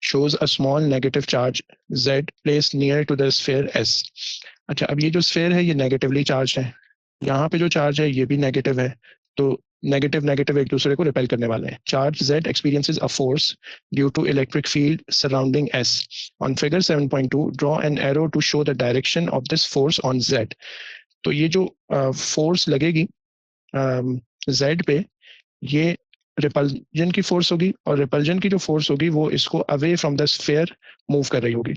shows a small negative charge Z placed near to the sphere S. अच्छा, अब ये जो स्फेयर है ये नेगेटिवली चार्ज है, यहाँ पे जो चार्ज है ये भी नेगेटिव है, तो नेगेटिव नेगेटिव एक दूसरे को रिपेल करने वाले हैं. Charge Z experiences a force due to electric field surrounding S. On figure 7.2, draw an arrow to show the direction of this force on Z. तो ये जो फोर्स लगेगी Z पे, ये रिपल्जन की फोर्स होगी, और रिपल्जन की जो फोर्स होगी वो इसको away from the sphere move कर रही होगी.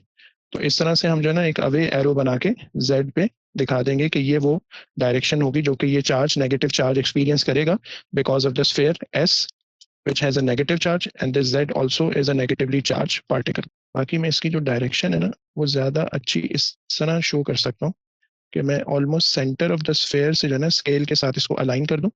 तो इस तरह से हम जो है ना एक अवे एरो बना के जेड पे दिखा देंगे कि ये वो डायरेक्शन होगी जो कि ये चार्ज नेगेटिव चार्ज एक्सपीरियंस करेगा because of the sphere S which has a negative charge and this z also is a negatively charged particle. बाकी मैं इसकी जो डायरेक्शन है ना वो ज्यादा अच्छी इस तरह शो कर सकता हूँ कि मैं almost centre of the sphere से जो है ना स्केल के साथ इसको अलाइन कर दूं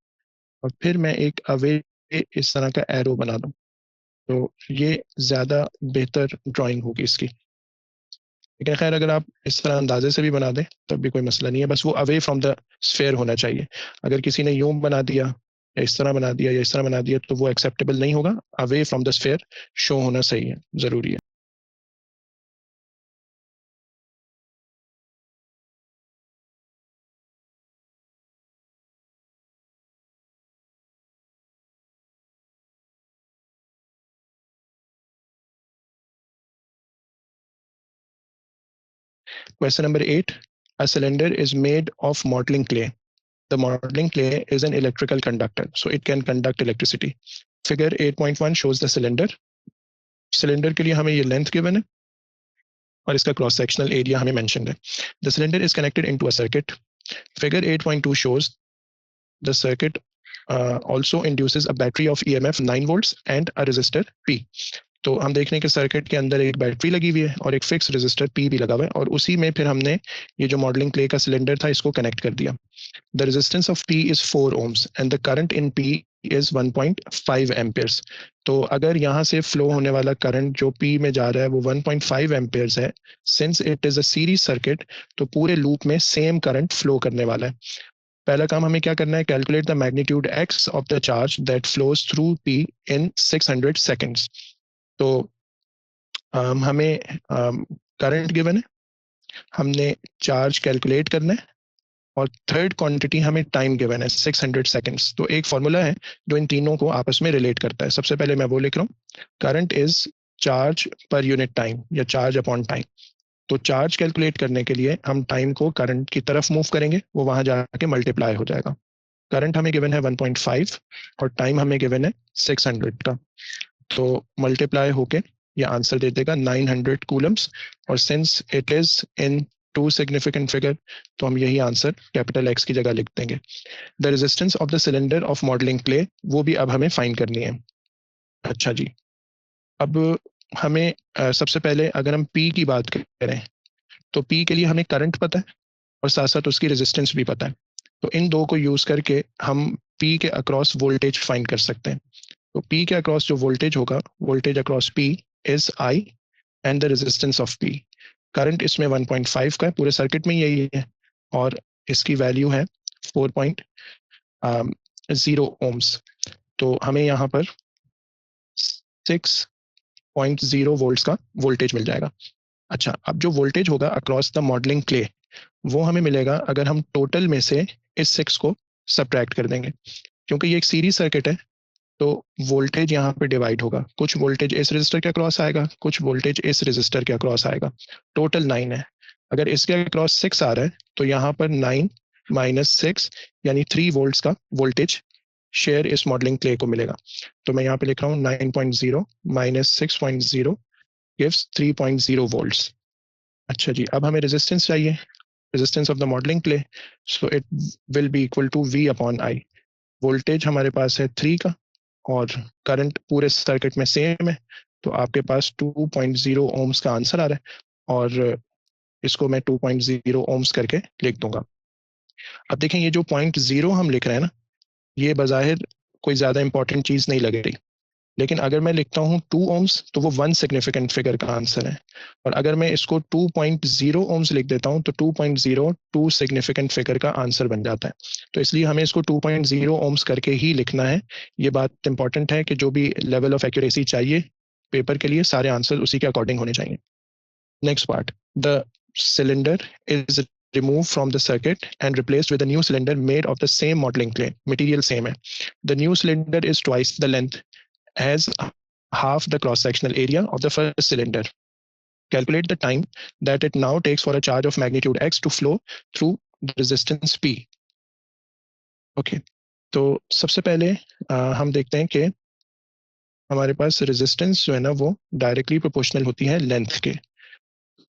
और फिर मैं एक अवे इस तरह का एरो बना दूं. तो ये ज्यादा बेहतर ड्राइंग होगी इसकी. लेकिन खैर अगर आप इस तरह अंदाजे से भी बना दें तब भी कोई मसला नहीं है, बस वो अवे फ्रॉम द स्फेयर होना चाहिए. अगर किसी ने यूं बना दिया या इस तरह बना दिया या इस तरह बना दिया तो वो एक्सेप्टेबल नहीं होगा. Away from the sphere show होना सही है, जरूरी है. Question number 8. A cylinder is made of modeling clay. The modeling clay is an electrical conductor, so it can conduct electricity. Figure 8.1 shows the cylinder. Cylinder के लिए हमें ये length given है और इसका क्रॉस सेक्शनल एरिया हमें mentioned है. The cylinder is connected into a circuit. Figure 8.2 shows the circuit also induces a battery of EMF 9 volts and a resistor P. तो हम देख रहे हैं कि सर्किट के अंदर एक बैटरी लगी हुई है और एक फिक्स रेजिस्टर P भी लगा हुआ है और उसी में फिर हमने ये जो मॉडलिंग क्ले का सिलेंडर था इसको कनेक्ट कर दिया. The resistance of P is 4 ohms and the current in P is 1.5 amperes. तो अगर यहाँ से फ्लो होने वाला करंट जो P में जा रहा है वो 1.5 amperes है, since it is a series circuit तो पूरे लूप में सेम करंट फ्लो करने वाला है. पहला काम हमें क्या करना है, calculate the magnitude x of the charge that flows through P in 600 seconds. तो हमें करंट गिवन है, हमने चार्ज कैलकुलेट करना है और थर्ड क्वांटिटी हमें टाइम गिवन है 600 सेकंड्स. तो एक फॉर्मूला है जो इन तीनों को आपस में रिलेट करता है. सबसे पहले मैं वो लिख रहा हूँ, current is charge per unit time या चार्ज अपॉन टाइम. तो चार्ज कैलकुलेट करने के लिए हम टाइम को करंट की तरफ मूव करेंगे, वो वहां जाके मल्टीप्लाई हो जाएगा। करंट हमें गिवन है 1.5 और टाइम हमें गिवन है 600 का, तो मल्टीप्लाई होके ये आंसर दे देगा 900 कूलम्स। और since it is in two significant figure, तो हम यही आंसर कैपिटल एक्स की जगह लिख देंगे। The resistance of the cylinder of modelling clay, वो भी अब हमें फाइंड करनी है। अच्छा जी, अब हमें सबसे पहले अगर हम पी की बात करें, तो पी के लिए हमें करंट पता है और साथ साथ उसकी रेजिस्टेंस भी पता है। तो इन दो को यूज करके हम पी के अक्रॉस वोल्टेज फाइंड कर सकते हैं। तो पी के अक्रॉस जो वोल्टेज होगा, voltage across P is I and the resistance of P. Current इसमें 1.5 का है, पूरे सर्किट में यही है, और इसकी वैल्यू है 4.0 ओम्स। तो हमें यहाँ पर 6.0 वोल्ट्स का वोल्टेज मिल जाएगा। अच्छा, अब जो वोल्टेज होगा अक्रॉस द मॉडलिंग क्ले, वो हमें मिलेगा अगर हम टोटल में से इस 6 को सब्ट्रैक्ट कर देंगे। क्योंकि ये एक सीरीज सर्किट है, तो वोल्टेज यहाँ पे डिवाइड होगा, कुछ वोल्टेज इस रेजिस्टर के अक्रॉस आएगा, कुछ वोल्टेज इस रेजिस्टर के अक्रॉस आएगा। टोटल 9 है। अगर इसके अक्रॉस 6 आ रहा है, तो यहाँ पर 9 माइनस 6 यानी 3 वोल्ट्स का वोल्टेज शेयर इस मॉडलिंग क्ले को मिलेगा। तो मैं यहाँ पे लिख रहा हूँ 9.0 माइनस 6.0 गिव्स 3.0 वोल्ट्स। अच्छा जी, अब हमें रेजिस्टेंस चाहिए, resistance of the modelling clay, so it will be equal to V upon I. Voltage हमारे पास है 3 का और करंट पूरे सर्किट में सेम है, तो आपके पास 2.0 ओम्स का आंसर आ रहा है, और इसको मैं 2.0 ओम्स करके लिख दूंगा। अब देखें, ये जो 0.0 हम लिख रहे हैं ना, ये बज़ाहिर कोई ज्यादा इंपॉर्टेंट चीज नहीं लग रही, लेकिन अगर मैं लिखता हूँ 2 ओम्स, तो वो 1 सिग्निफिकेंट फिगर का आंसर है। और अगर मैं इसको 2.0 ओम्स लिख देता हूँ, तो 2.0 2 सिग्निफिकेंट फिगर का आंसर बन जाता है। तो इसलिए हमें इसको 2.0 ओम्स करके ही लिखना है। ये बात इंपॉर्टेंट है कि जो भी लेवल ऑफ एक्यूरेसी चाहिए पेपर के लिए, सारे आंसर उसी के अकॉर्डिंग होने चाहिए। Next part, the cylinder is removed from the circuit and replaced with a new cylinder made of the same modeling clay. Material same है. The new cylinder is twice the length as half the cross-sectional area of the first cylinder. Calculate the time that it now takes for a charge of magnitude x to flow through the resistance P. Okay. तो सबसे पहले हम देखते हैं कि हमारे पास resistance जो है ना, वो डायरेक्टली प्रोपोर्शनल होती है लेंथ के।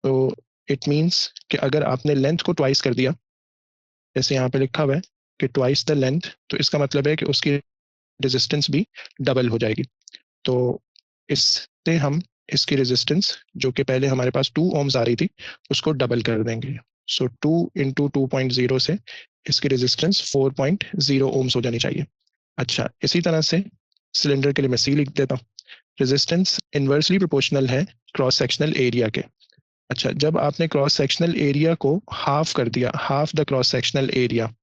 तो इट मीन्स कि अगर आपने लेंथ को ट्वाइस कर दिया, जैसे यहाँ पे लिखा हुआ है कि ट्वाइस द लेंथ, तो इसका मतलब है कि उसकी रेजिस्टेंस भी डबल हो जाएगी। तो इससे हम इसकी रेजिस्टेंस, जो कि पहले हमारे पास 2 ओम्स आ रही थी, उसको डबल कर देंगे। सो 2 इंटू 2.0 से इसकी रेजिस्टेंस 4.0 ओम्स हो जानी चाहिए। अच्छा, इसी तरह से सिलेंडर के लिए मैं सी लिख देता हूँ। रेजिस्टेंस इन्वर्सली प्रोपोर्शनल है क्रॉस सेक्शनल एरिया के। अच्छा, जब आपने क्रॉस सेक्शनल एरिया को हाफ कर दिया, half the cross sectional area,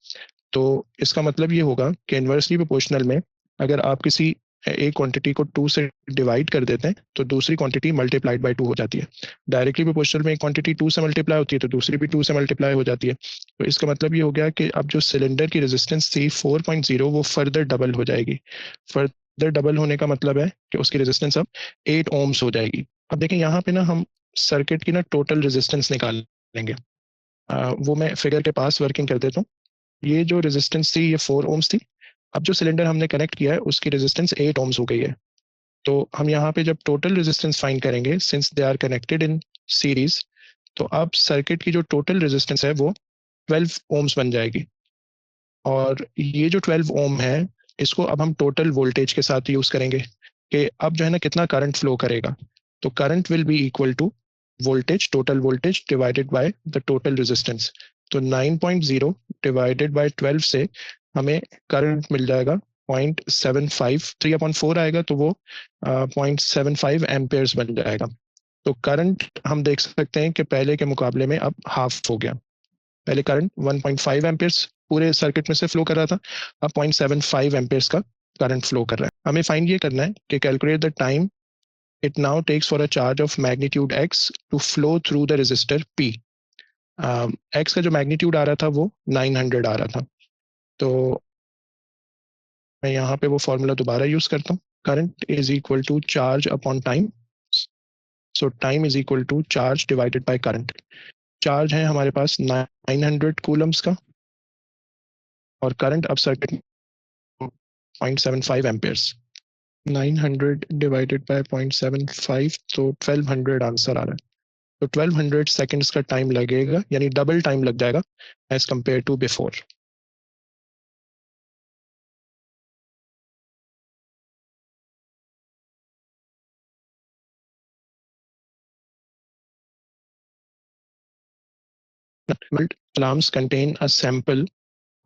तो इसका मतलब ये होगा कि इन्वर्सली प्रोपोर्शनल में अगर आप किसी एक क्वांटिटी को 2 से डिवाइड कर देते हैं, तो दूसरी क्वांटिटी मल्टीप्लाइड बाय 2 हो जाती है। डायरेक्टली प्रोपोर्शनल में एक क्वांटिटी 2 से मल्टीप्लाई होती है, तो दूसरी भी 2 से मल्टीप्लाई हो जाती है। तो इसका मतलब ये हो गया कि अब जो सिलेंडर की रेजिस्टेंस थी 4.0, वो फर्दर डबल हो जाएगी। फर्दर डबल होने का मतलब है कि उसकी रेजिस्टेंस अब 8 ओम्स हो जाएगी। अब देखें, यहाँ पे ना हम सर्किट की ना टोटल रेजिस्टेंस निकाल लेंगे। वो मैं फिगर के पास वर्किंग कर देता हूँ। ये जो रेजिस्टेंस थी, ये 4 ओम्स थी। अब जो सिलेंडर हमने कनेक्ट किया है, उसकी रेजिस्टेंस 8 ओम्स हो गई है। तो हम यहाँ पे जब टोटल रेजिस्टेंस फाइंड करेंगे, since they are connected in series, तो अब सर्किट की जो टोटल रेजिस्टेंस है वो 12 ओम्स बन जाएगी। और ये जो 12 ओम है, इसको अब हम टोटल वोल्टेज के साथ यूज करेंगे कि अब जो है ना कितना करंट फ्लो करेगा। तो current will be equal to voltage, total voltage divided by the total resistance. तो 9.0 डिवाइडेड बाय 12 से हमें करंट मिल जाएगा 0.75, 3/4 आएगा, तो वो 0.75 एम्पेयर्स बन जाएगा। तो करंट हम देख सकते हैं कि पहले के मुकाबले में अब हाफ हो गया। पहले करंट 1.5 एम्पियर्स पूरे सर्किट में से फ्लो कर रहा था, अब 0.75 एम्पियर्स का करंट फ्लो कर रहा है। हमें फाइंड ये करना है कि calculate the time it now takes for a charge of magnitude x to flow through the resistor P. X का जो मैग्नीट्यूड आ रहा था वो 900 आ रहा था। तो मैं यहाँ पे वो फॉर्मूला दोबारा यूज करता हूँ। Current is equal to charge upon time. So time is equal to charge divided by current. Charge है हमारे पास 900 कूलम्स का और करंट अब सर्किट 0.75 एम्पेयर्स. 900 डिवाइडेड बाय 0.75 तो 1200 आंसर आ रहा है. तो 1200 सेकेंड्स का टाइम लगेगा, यानी डबल टाइम लग जाएगा as compared to before. Alarms contain a sample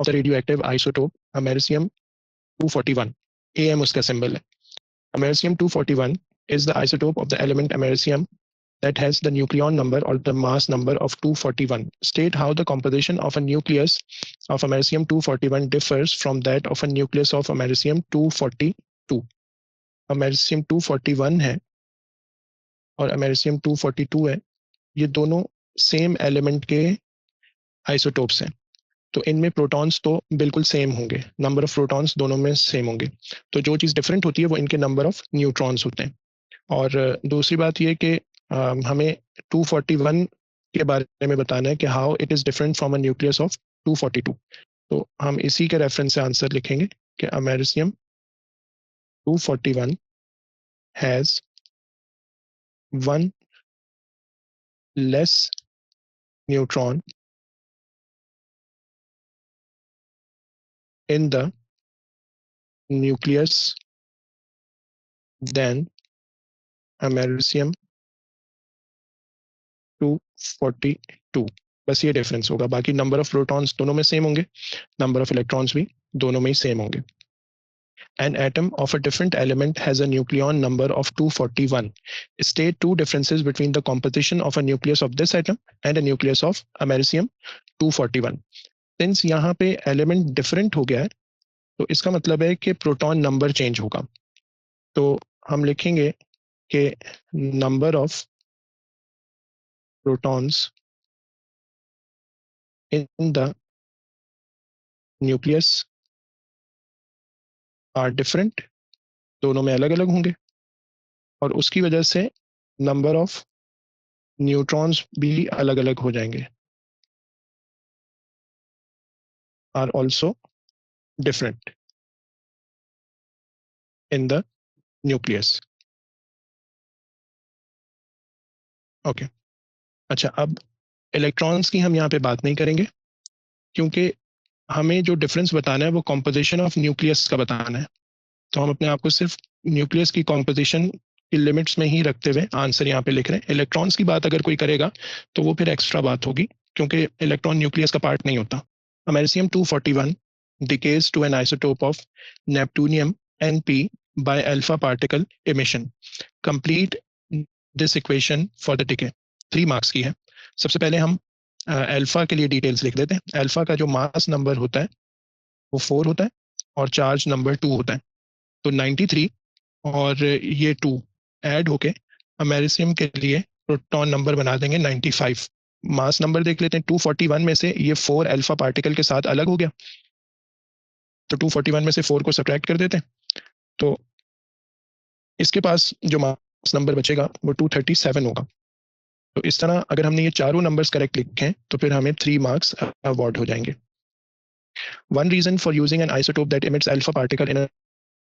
of the radioactive isotope americium-241. AM उसका symbol है. Americium-241 is the isotope of the element americium that has the nucleon number or the mass number of 241. State how the composition of a nucleus of americium-241 differs from that of a nucleus of americium-242. americium-241 है और americium-242 है, ये दोनों same element के isotopes हैं. तो इनमें protons तो बिल्कुल सेम होंगे, नंबर ऑफ प्रोटॉन्स दोनों में सेम होंगे. तो जो चीज़ डिफरेंट होती है वो इनके नंबर ऑफ न्यूट्रॉन्स होते हैं. और दूसरी बात ये कि हमें 241 के बारे में बताना है कि how it is different from a nucleus of 242. तो हम इसी के रेफरेंस से आंसर लिखेंगे कि अमेरिसियम 241 has one less neutron in the nucleus than americium 242. बस ये डिफरेंस होगा, बाकी नंबर ऑफ प्रोटॉन्स दोनों में सेम होंगे, नंबर ऑफ इलेक्ट्रॉन्स भी दोनों में ही सेम होंगे. An atom of a different element has a nucleon number of 241. State two differences between the composition of a nucleus of this atom and a nucleus of americium 241. Since यहाँ पे element different हो गया है तो इसका मतलब है कि प्रोटॉन नंबर चेंज होगा. तो हम लिखेंगे कि number of protons in the nucleus are different, दोनों में अलग अलग होंगे और उसकी वजह से नंबर ऑफ न्यूट्रॉन्स भी अलग अलग हो जाएंगे, are also different in the nucleus. Okay. अच्छा, अब इलेक्ट्रॉन्स की हम यहाँ पे बात नहीं करेंगे क्योंकि हमें जो डिफरेंस बताना है वो कॉम्पोजिशन ऑफ न्यूक्लियस का बताना है. तो हम अपने आप को सिर्फ न्यूक्लियस की कॉम्पोजिशन की लिमिट्स में ही रखते हुए आंसर यहाँ पे लिख रहे हैं. इलेक्ट्रॉन्स की बात अगर कोई करेगा तो वो फिर एक्स्ट्रा बात होगी क्योंकि इलेक्ट्रॉन न्यूक्लियस का पार्ट नहीं होता. अमेरिसियम 241 decays to an isotope of neptunium Np by alpha particle emission. Complete this equation for the decay. 3 marks की है. सबसे पहले हम अल्फा के लिए डिटेल्स लिख देते हैं. अल्फा का जो मास नंबर होता है वो 4 होता है और चार्ज नंबर 2 होता है. तो 93 और ये 2 ऐड होके अमेरिसियम के लिए प्रोटॉन नंबर बना देंगे 95. मास नंबर देख लेते हैं. 241 में से ये 4 अल्फा पार्टिकल के साथ अलग हो गया, तो 241 में से 4 को सब्ट्रैक्ट कर देते हैं. तो इसके पास जो मास नंबर बचेगा वो 237 होगा. तो इस तरह अगर हमने ये चारों नंबर्स करेक्ट लिखे हैं तो फिर हमें 3 मार्क्स अवार्ड हो जाएंगे. One reason for using an isotope that emits alpha particle in a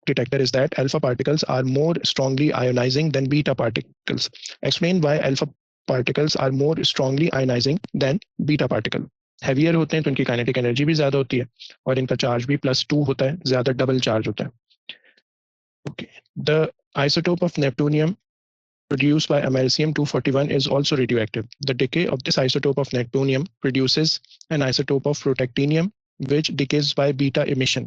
detector is that alpha particles are more strongly ionizing than beta particles. Explain why alpha particles are more strongly ionizing than beta particle. Heavier होते हैं तो इनकी kinetic energy भी ज्यादा होती है और इनका चार्ज भी +2 होता है, ज्यादा डबल चार्ज होता है. Okay. The isotope of neptunium produced by americium 241 is also radioactive. The decay of this isotope of neptunium produces an isotope of protactinium which decays by beta emission.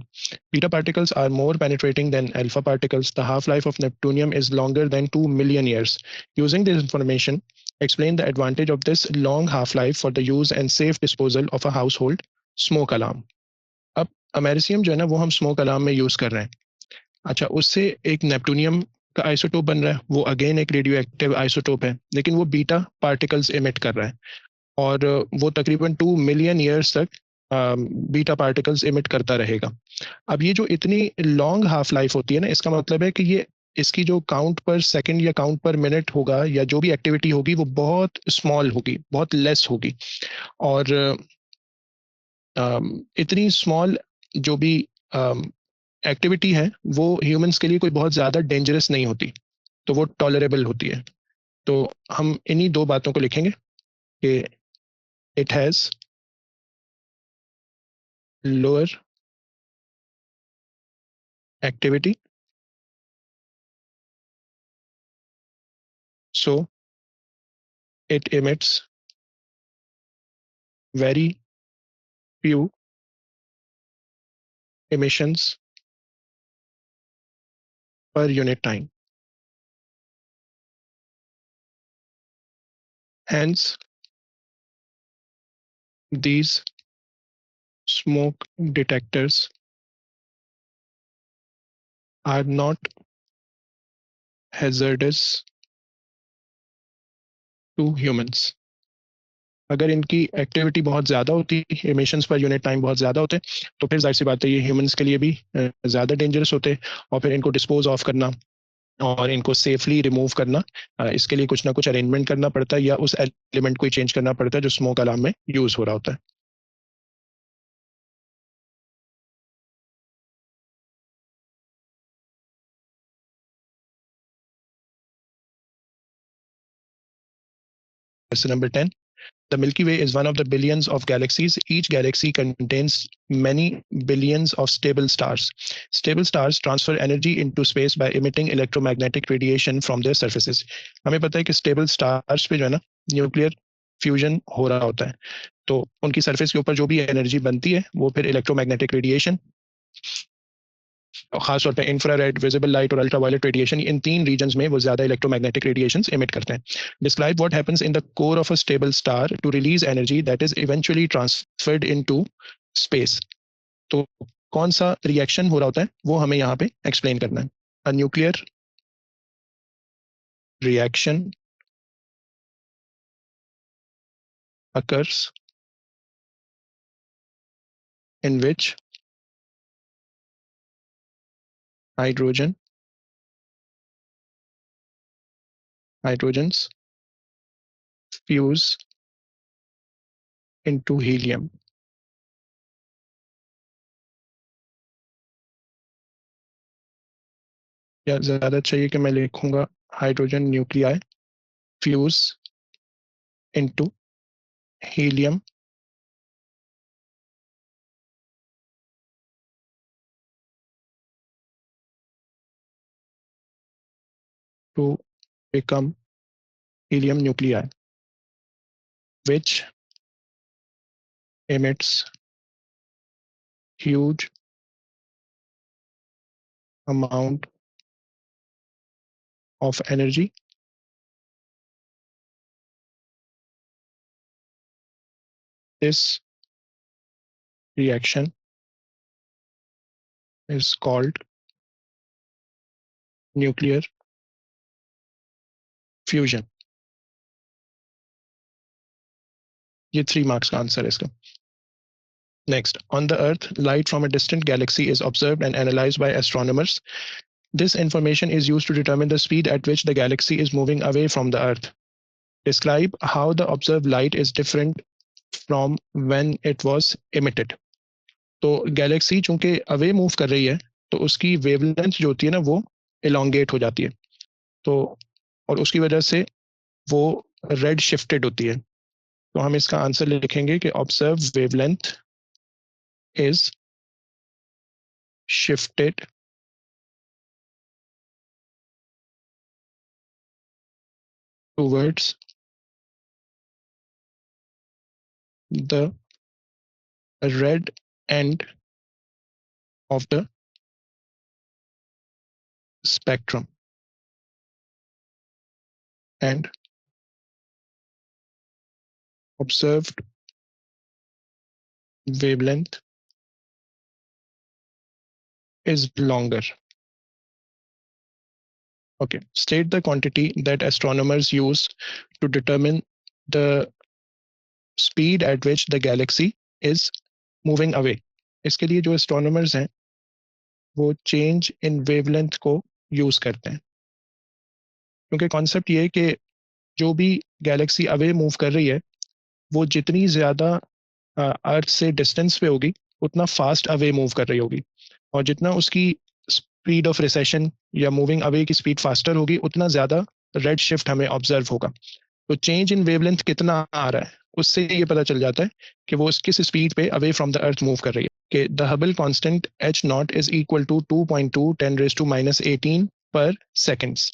Beta particles are more penetrating than alpha particles. The half-life of neptunium is longer than 2 million years. Using this information, explain the advantage of this long half-life for the use and safe disposal of a household smoke alarm. अब अमेरिसियम जो है ना वो हम smoke alarm में use कर रहे हैं. अच्छा, उससे एक नेप्टूनियम का आइसोटोप बन रहा है, वो अगेन एक रेडियो एक्टिव आइसोटोप है, लेकिन वो बीटा पार्टिकल्स इमिट कर रहा है और वो तकरीबन 2 मिलियन ईयर्स तक बीटा पार्टिकल्स इमिट करता रहेगा. अब ये जो इतनी लॉन्ग हाफ लाइफ होती है ना, इसका मतलब है कि ये इसकी जो काउंट पर सेकंड या काउंट पर मिनट होगा या जो भी एक्टिविटी होगी वो बहुत स्मॉल होगी, बहुत लेस होगी। और इतनी स्मॉल जो भी एक्टिविटी है वो ह्यूमंस के लिए कोई बहुत ज़्यादा डेंजरस नहीं होती, तो वो टॉलरेबल होती है। तो हम इन्हीं दो बातों को लिखेंगे कि it has lower activity, so it emits very few emissions per unit time. Hence, these smoke detectors are not hazardous to humans. अगर इनकी एक्टिविटी बहुत ज़्यादा होती, एमिशंस पर यूनिट टाइम बहुत ज़्यादा होते, तो फिर जाहिर सी बात है ये ह्यूमंस के लिए भी ज़्यादा डेंजरस होते, और फिर इनको डिस्पोज ऑफ करना और इनको सेफली रिमूव करना, इसके लिए कुछ ना कुछ अरेंजमेंट करना पड़ता है या उस एलिमेंट को चेंज करना पड़ता है जो स्मोक अलार्म में यूज हो रहा होता है। Question number 10. The Milky Way is one of the billions of galaxies. Each galaxy contains many billions of stable stars. Stable stars transfer energy into space by emitting electromagnetic radiation from their surfaces. हमें पता है कि stable stars पे जो है ना nuclear fusion हो रहा होता है, तो उनकी सरफेस के ऊपर जो भी एनर्जी बनती है वो फिर इलेक्ट्रोमैग्नेटिक रेडिएशन, खासतौर पे इंफ्रारेड, विजिबल लाइट और अल्ट्रावायलेट रेडिएशन, इन तीन रीजन्स में वो ज्यादा इलेक्ट्रोमैग्नेटिक रेडिएशंस एमिट करते हैं. Describe what happens in the core of a stable star to release energy that is eventually transferred into space. तो कौन सा रिएक्शन हो रहा होता है वो हमें यहाँ पे एक्सप्लेन करना है. A nuclear reaction occurs in which hydrogen hydrogens fuse into helium. या ज्यादा चाहिए कि मैं लिखूंगा hydrogen nuclei fuse into helium to become helium nuclei, which emits huge amount of energy. This reaction is called nuclear fusion. ये 3 marks का answer है इसका. Next, on the Earth, light from a distant galaxy is observed and analyzed by astronomers. This information is used to determine the speed at which the galaxy is moving away from the Earth. Describe how the observed light is different from when it was emitted. तो Galaxy चूंकि away move कर रही है तो उसकी wavelength जो होती है ना वो इलोंगेट हो जाती है, तो और उसकी वजह से वो रेड शिफ्टेड होती है. तो हम इसका आंसर लिखेंगे कि observe wavelength is shifted towards the red end of the spectrum and observed wavelength is longer. Okay, state the quantity that astronomers use to determine the speed at which the galaxy is moving away. इसके लिए जो astronomers हैं वो change in wavelength को use करते हैं, क्योंकि concept ये है कि जो भी गैलेक्सी अवे मूव कर रही है वो जितनी ज्यादा अर्थ से डिस्टेंस पे होगी उतना फास्ट अवे मूव कर रही होगी, और जितना उसकी स्पीड ऑफ रिसेशन या मूविंग अवे की स्पीड फास्टर होगी उतना ज्यादा रेड शिफ्ट हमें ऑब्जर्व होगा। तो चेंज इन वेवलेंथ कितना आ रहा है उससे ये पता चल जाता है कि वो किस स्पीड पे away from the earth move कर रही है। कि the Hubble constant H naught is equal to 2.2 10⁻⁻18 पर सेकेंड्स।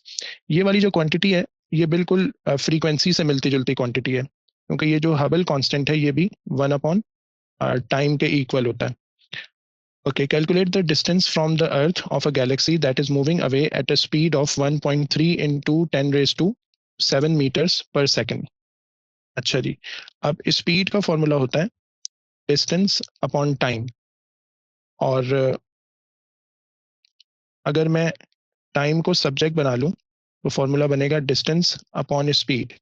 ये वाली जो क्वांटिटी है ये बिल्कुल फ्रीक्वेंसी से मिलती जुलती क्वांटिटी है, क्योंकि ये जो हबल कांस्टेंट है ये भी 1 अपॉन टाइम के इक्वल होता है। Okay, calculate the distance from the Earth of a galaxy that is moving away at a speed of 1.3 into 10 raised to 7 meters per second. अच्छा जी, अब स्पीड का फॉर्मूला होता है डिस्टेंस अपॉन टाइम, और अगर मैं टाइम को सब्जेक्ट बना लूं तो फॉर्मूला बनेगा डिस्टेंस अपॉन स्पीड।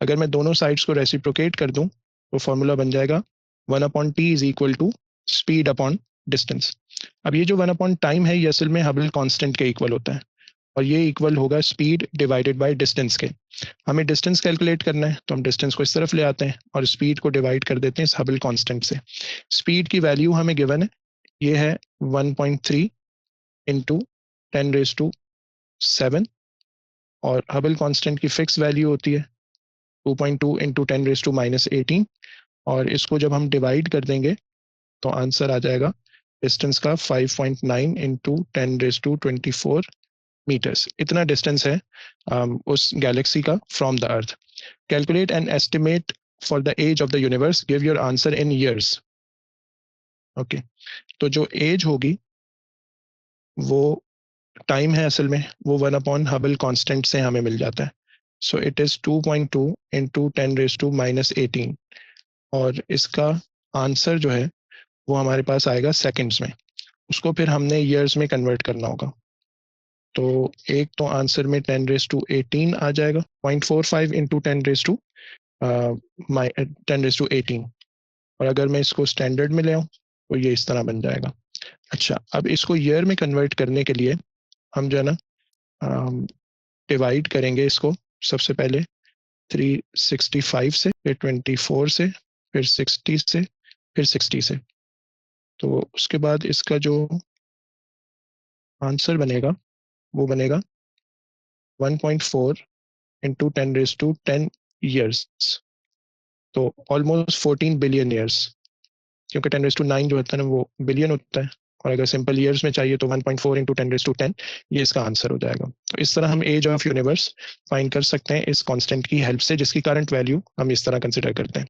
अगर मैं दोनों साइड्स को रेसिप्रोकेट कर दूं तो फॉर्मूला बन जाएगा 1/t is equal to speed upon distance. अब ये जो 1 अपॉन टाइम है ये असल में हबल कांस्टेंट के इक्वल होता है, और ये इक्वल होगा स्पीड डिवाइडेड बाय डिस्टेंस के। हमें डिस्टेंस कैलकुलेट करना है तो हम डिस्टेंस को इस तरफ ले आते हैं और स्पीड को डिवाइड कर देते हैं इस हबल कांस्टेंट से। स्पीड की वैल्यू हमें गिवन है, ये है 1.3 इंटू 10⁻⁷, और हबल कांस्टेंट की फिक्स वैल्यू होती है 2.2 इंटू 10⁻⁻18, और इसको जब हम डिवाइड कर देंगे तो आंसर आ जाएगा डिस्टेंस का 5.9 इंटू 10⁻24 मीटर्स। इतना डिस्टेंस है उस गैलेक्सी का from the earth. Calculate an estimate for the age of the universe, give your answer in years. Okay, तो जो एज होगी वो टाइम है असल में, वो 1/हबल कांस्टेंट से हमें मिल जाता है। सो इट इज 2.2 इंटू 10⁻⁻18, और इसका आंसर जो है वो हमारे पास आएगा सेकंड्स में, उसको फिर हमने ईयर्स में कन्वर्ट करना होगा। तो एक तो आंसर में 10⁻18 आ जाएगा, 0.45 इंटू 10⁻18, और अगर मैं इसको स्टैंडर्ड में ले आऊँ तो ये इस तरह बन जाएगा। अच्छा, अब इसको ईयर में कन्वर्ट करने के लिए हम जो है ना डिवाइड करेंगे इसको, सबसे पहले 365 से, फिर 24 से, फिर 60 से, फिर 60 से। तो उसके बाद इसका जो आंसर बनेगा वो बनेगा 1.4 इंटू 10⁻10 ईयर्स, तो ऑलमोस्ट 14 बिलियन ईयर्स, क्योंकि 10⁻9 जो होता है ना वो बिलियन होता है, और अगर सिंपल ईयर्स में चाहिए तो 1.4 इंटू 10⁻10 ये इसका आंसर हो जाएगा। तो इस तरह हम एज ऑफ यूनिवर्स फाइंड कर सकते हैं इस कांस्टेंट की हेल्प से, जिसकी करंट वैल्यू हम इस तरह कंसिडर करते हैं।